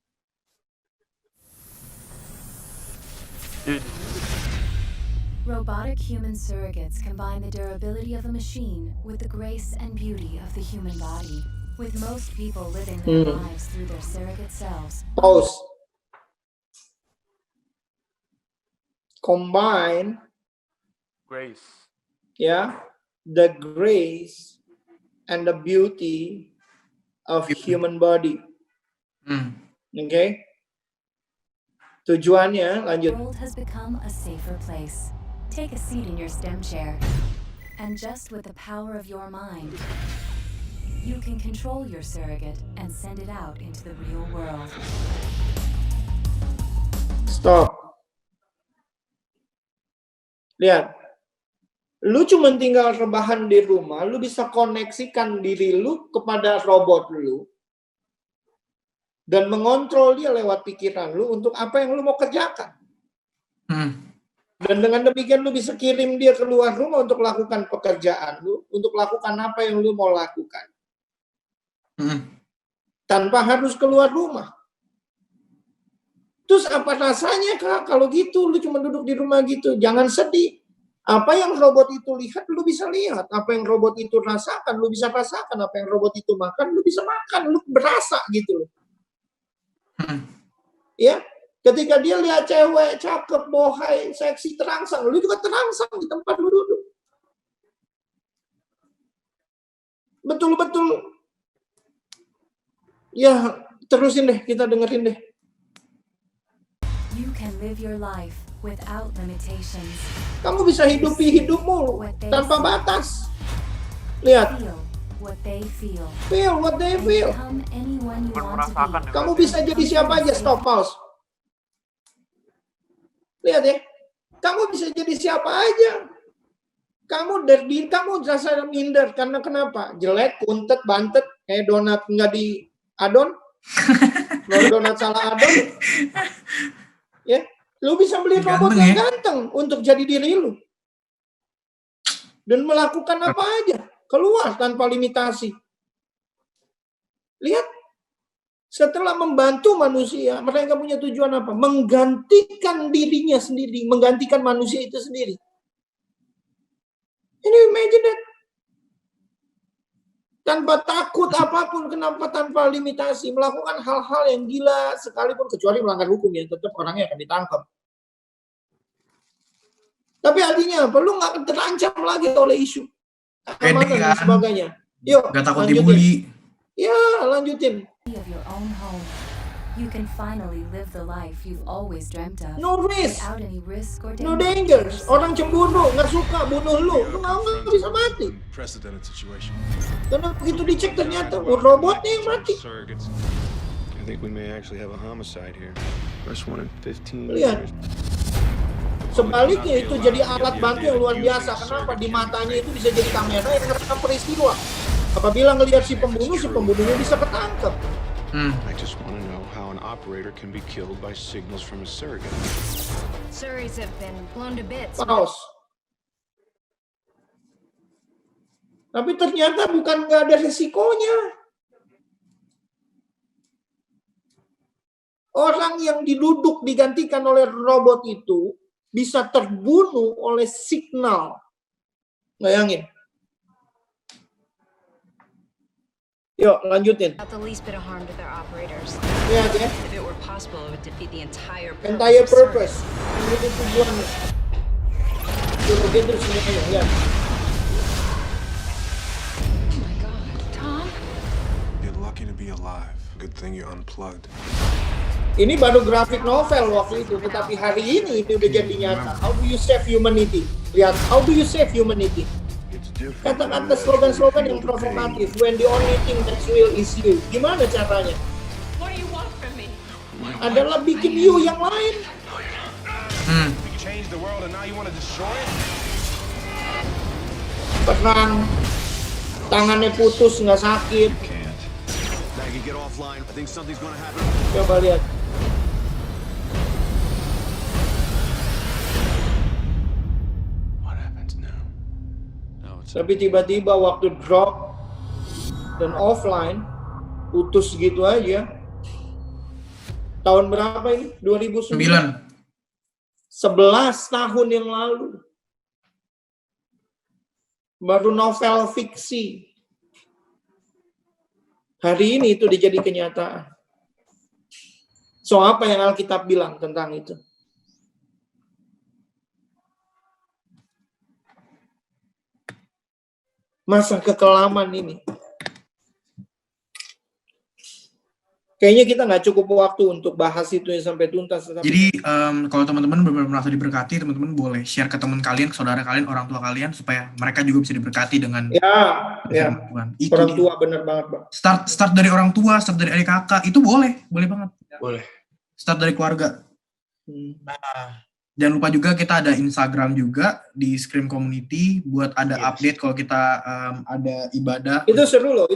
[SPEAKER 9] Robotic human surrogates combine the durability of a machine with the grace and beauty of the human body. With most people living their lives through their surrogate selves.
[SPEAKER 3] Pause. Combine
[SPEAKER 1] Grace.
[SPEAKER 3] Yeah, the grace and the beauty of human body. Okay? Tujuannya, lanjut.
[SPEAKER 9] The world has become a safer place. Take a seat in your STEM chair. And just with the power of your mind, you can control your surrogate and send it out into the real world.
[SPEAKER 3] Stop. Lihat, lu cuma tinggal rebahan di rumah, lu bisa koneksikan diri lu kepada robot lu dan mengontrol dia lewat pikiran lu untuk apa yang lu mau kerjakan. Dan dengan demikian lu bisa kirim dia keluar rumah untuk lakukan pekerjaan lu, untuk lakukan apa yang lu mau lakukan. Tanpa harus keluar rumah. Terus apa rasanya, Kak, kalau gitu lu cuma duduk di rumah gitu? Jangan sedih. Apa yang robot itu lihat, lu bisa lihat. Apa yang robot itu rasakan, lu bisa rasakan. Apa yang robot itu makan, lu bisa makan. Lu berasa gitu loh. Ya, ketika dia lihat cewek cakep, bohai, seksi, terangsang, lu juga terangsang di tempat lu duduk. Betul-betul. Ya, terusin deh, kita dengerin deh.
[SPEAKER 9] You can live your life without limitations.
[SPEAKER 3] Kamu bisa hidupi hidupmu tanpa batas. Lihat.
[SPEAKER 9] Feel what they feel.
[SPEAKER 3] Feel what they feel.
[SPEAKER 9] Become anyone you want to be.
[SPEAKER 3] Kamu bisa jadi siapa aja. Stop, pause. Lihat ya. Kamu bisa jadi siapa aja. Kamu dari kamu rasa minder karena kenapa? Jelek, kuntet, bantet, kayak donat nggak di adon. Donat salah adon. Ya, lu bisa beli robot yang ganteng untuk jadi diri lu. Dan melakukan apa aja. Keluar tanpa limitasi. Lihat. Setelah membantu manusia, mereka punya tujuan apa? Menggantikan dirinya sendiri. Menggantikan manusia itu sendiri. Ini imagine that. Tanpa takut apapun, kenapa tanpa limitasi, melakukan hal-hal yang gila sekalipun, kecuali melanggar hukum ya, tetap orangnya akan ditangkap. Tapi artinya apa? Lu nggak terancam lagi oleh isu keamanan dan sebagainya. Yuk,
[SPEAKER 2] gak takut dibully.
[SPEAKER 3] Ya, lanjutin.
[SPEAKER 9] Of your own home. You can finally live the life you've always dreamt of.
[SPEAKER 3] No risk.
[SPEAKER 9] Without any risk or
[SPEAKER 3] No dangers. Orang cemburu, nggak suka bunuh lu nggak bisa mati. Karena begitu dicek ternyata robotnya yang mati.
[SPEAKER 10] I think we may actually have a homicide here. First one in 15
[SPEAKER 3] Lihat. Sebaliknya itu jadi alat bantu yang luar biasa. Kenapa? Di matanya itu bisa jadi kamera yang merekam peristiwa. Apabila ngelihat si pembunuhnya bisa ketangkep.
[SPEAKER 10] I just want to know how an operator can be killed by signals from a surrogate.
[SPEAKER 11] Surries have been blown to bits.
[SPEAKER 3] Pause. Tapi ternyata bukan nggak ada resikonya. Orang yang diduduk digantikan oleh robot itu bisa terbunuh oleh signal. Bayangin. Yuk, lanjutin.
[SPEAKER 11] Not the least bit of harm to their operators.
[SPEAKER 3] Lihat ya.
[SPEAKER 4] If it were possible, it would defeat the entire
[SPEAKER 3] Entire purpose. Ini tujuannya. Tuh, begitu semuanya, lihat.
[SPEAKER 4] Oh my god, Tom?
[SPEAKER 10] You're lucky to be alive. Good thing you unplugged.
[SPEAKER 3] Ini baru grafik novel waktu itu, tetapi hari ini itu udah jadi nyata. How do you save humanity? Lihat, how do you save humanity? Kata-kata slogan-slogan yang provokatif. When the only thing that's real is you. Gimana caranya?
[SPEAKER 4] What do you want from me?
[SPEAKER 3] Adalah bikin you yang lain.
[SPEAKER 10] Change the world and now you want to destroy it?
[SPEAKER 3] Tenang. Tangannya putus, nggak sakit.
[SPEAKER 10] Maggie, get offline. I think something's gonna happen.
[SPEAKER 3] Coba lihat.
[SPEAKER 10] What happens now?
[SPEAKER 3] Tapi tiba-tiba waktu drop dan offline, putus gitu aja. Tahun berapa ini? 2009. 11 tahun yang lalu. Baru novel fiksi. Hari ini itu dijadi kenyataan. So apa yang Alkitab bilang tentang itu? Masa kekelaman ini. Kayaknya kita nggak cukup waktu untuk bahas itu sampai tuntas.
[SPEAKER 2] Jadi kalau teman-teman benar-benar merasa diberkati, teman-teman boleh share ke teman kalian, ke saudara kalian, orang tua kalian, supaya mereka juga bisa diberkati dengan
[SPEAKER 3] Tuhan. Itu orang tua benar banget, Bang.
[SPEAKER 2] Start dari orang tua, start dari adik kakak, itu boleh banget.
[SPEAKER 1] Boleh.
[SPEAKER 2] Start dari keluarga. Jangan lupa juga kita ada Instagram juga di Scream Community buat ada update kalau kita ada ibadah.
[SPEAKER 3] Itu seru loh.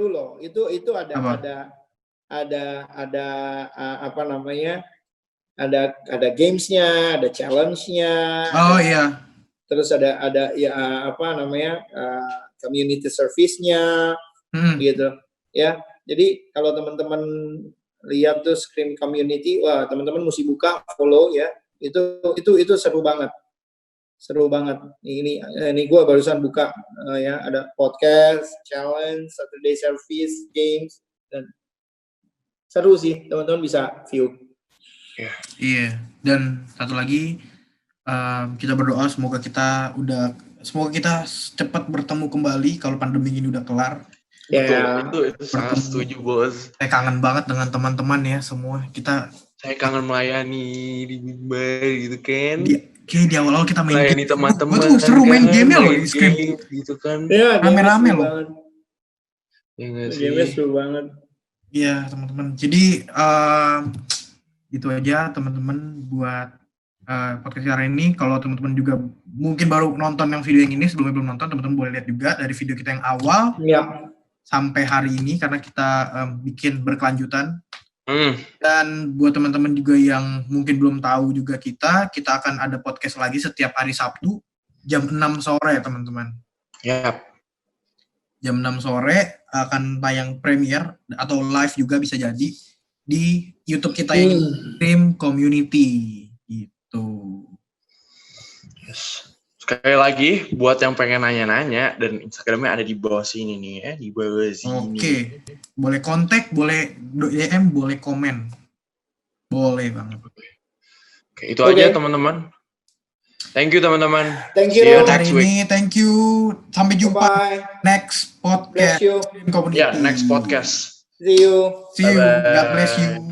[SPEAKER 3] Itu ada apa namanya? Ada gamesnya, ada challenge-nya.
[SPEAKER 2] Oh iya.
[SPEAKER 3] Terus ada ya apa namanya? Community service-nya gitu. Ya. Jadi kalau teman-teman lihat tuh Scream Community, wah teman-teman mesti buka, follow ya. Itu seru banget. Ini gue barusan buka ya, ada podcast, challenge, Saturday service, games, dan seru sih, teman-teman bisa view.
[SPEAKER 2] Iya. Dan satu lagi kita berdoa semoga kita cepat bertemu kembali kalau pandemi ini udah kelar.
[SPEAKER 1] Betul, itu sangat setuju, Bos.
[SPEAKER 2] Saya kangen banget dengan teman-teman ya semua.
[SPEAKER 1] Saya kangen melayani di Bimbar gitu kan.
[SPEAKER 2] Kayak di awal-awal kita main
[SPEAKER 1] melayani teman-teman.
[SPEAKER 2] Gue tuh seru main game-nya loh di Scream.
[SPEAKER 1] Gitu kan.
[SPEAKER 3] Ya,
[SPEAKER 2] rame-rame loh.
[SPEAKER 3] Game-nya seru banget.
[SPEAKER 2] Iya, teman-teman. Jadi itu aja teman-teman buat podcast hari ini. Kalau teman-teman juga mungkin baru nonton yang video yang ini, sebelumnya belum nonton, teman-teman boleh lihat juga dari video kita yang awal sampai hari ini karena kita bikin berkelanjutan. Dan buat teman-teman juga yang mungkin belum tahu juga kita akan ada podcast lagi setiap hari Sabtu jam 6 sore teman-teman. Jam 6 sore akan tayang premiere atau live juga bisa jadi di YouTube kita yang Scream Community gitu.
[SPEAKER 1] Sekali lagi buat yang pengen nanya-nanya dan Instagramnya ada di bawah sini nih ya, di bawah sini.
[SPEAKER 2] Oke. Boleh kontak, boleh DM, boleh komen. Boleh banget.
[SPEAKER 1] Oke, itu aja teman-teman. Thank you teman-teman.
[SPEAKER 3] Thank you.
[SPEAKER 2] Hari ini thank you. Sampai jumpa next podcast.
[SPEAKER 3] Bless you.
[SPEAKER 1] Yeah, next podcast.
[SPEAKER 3] See you.
[SPEAKER 2] God bless you.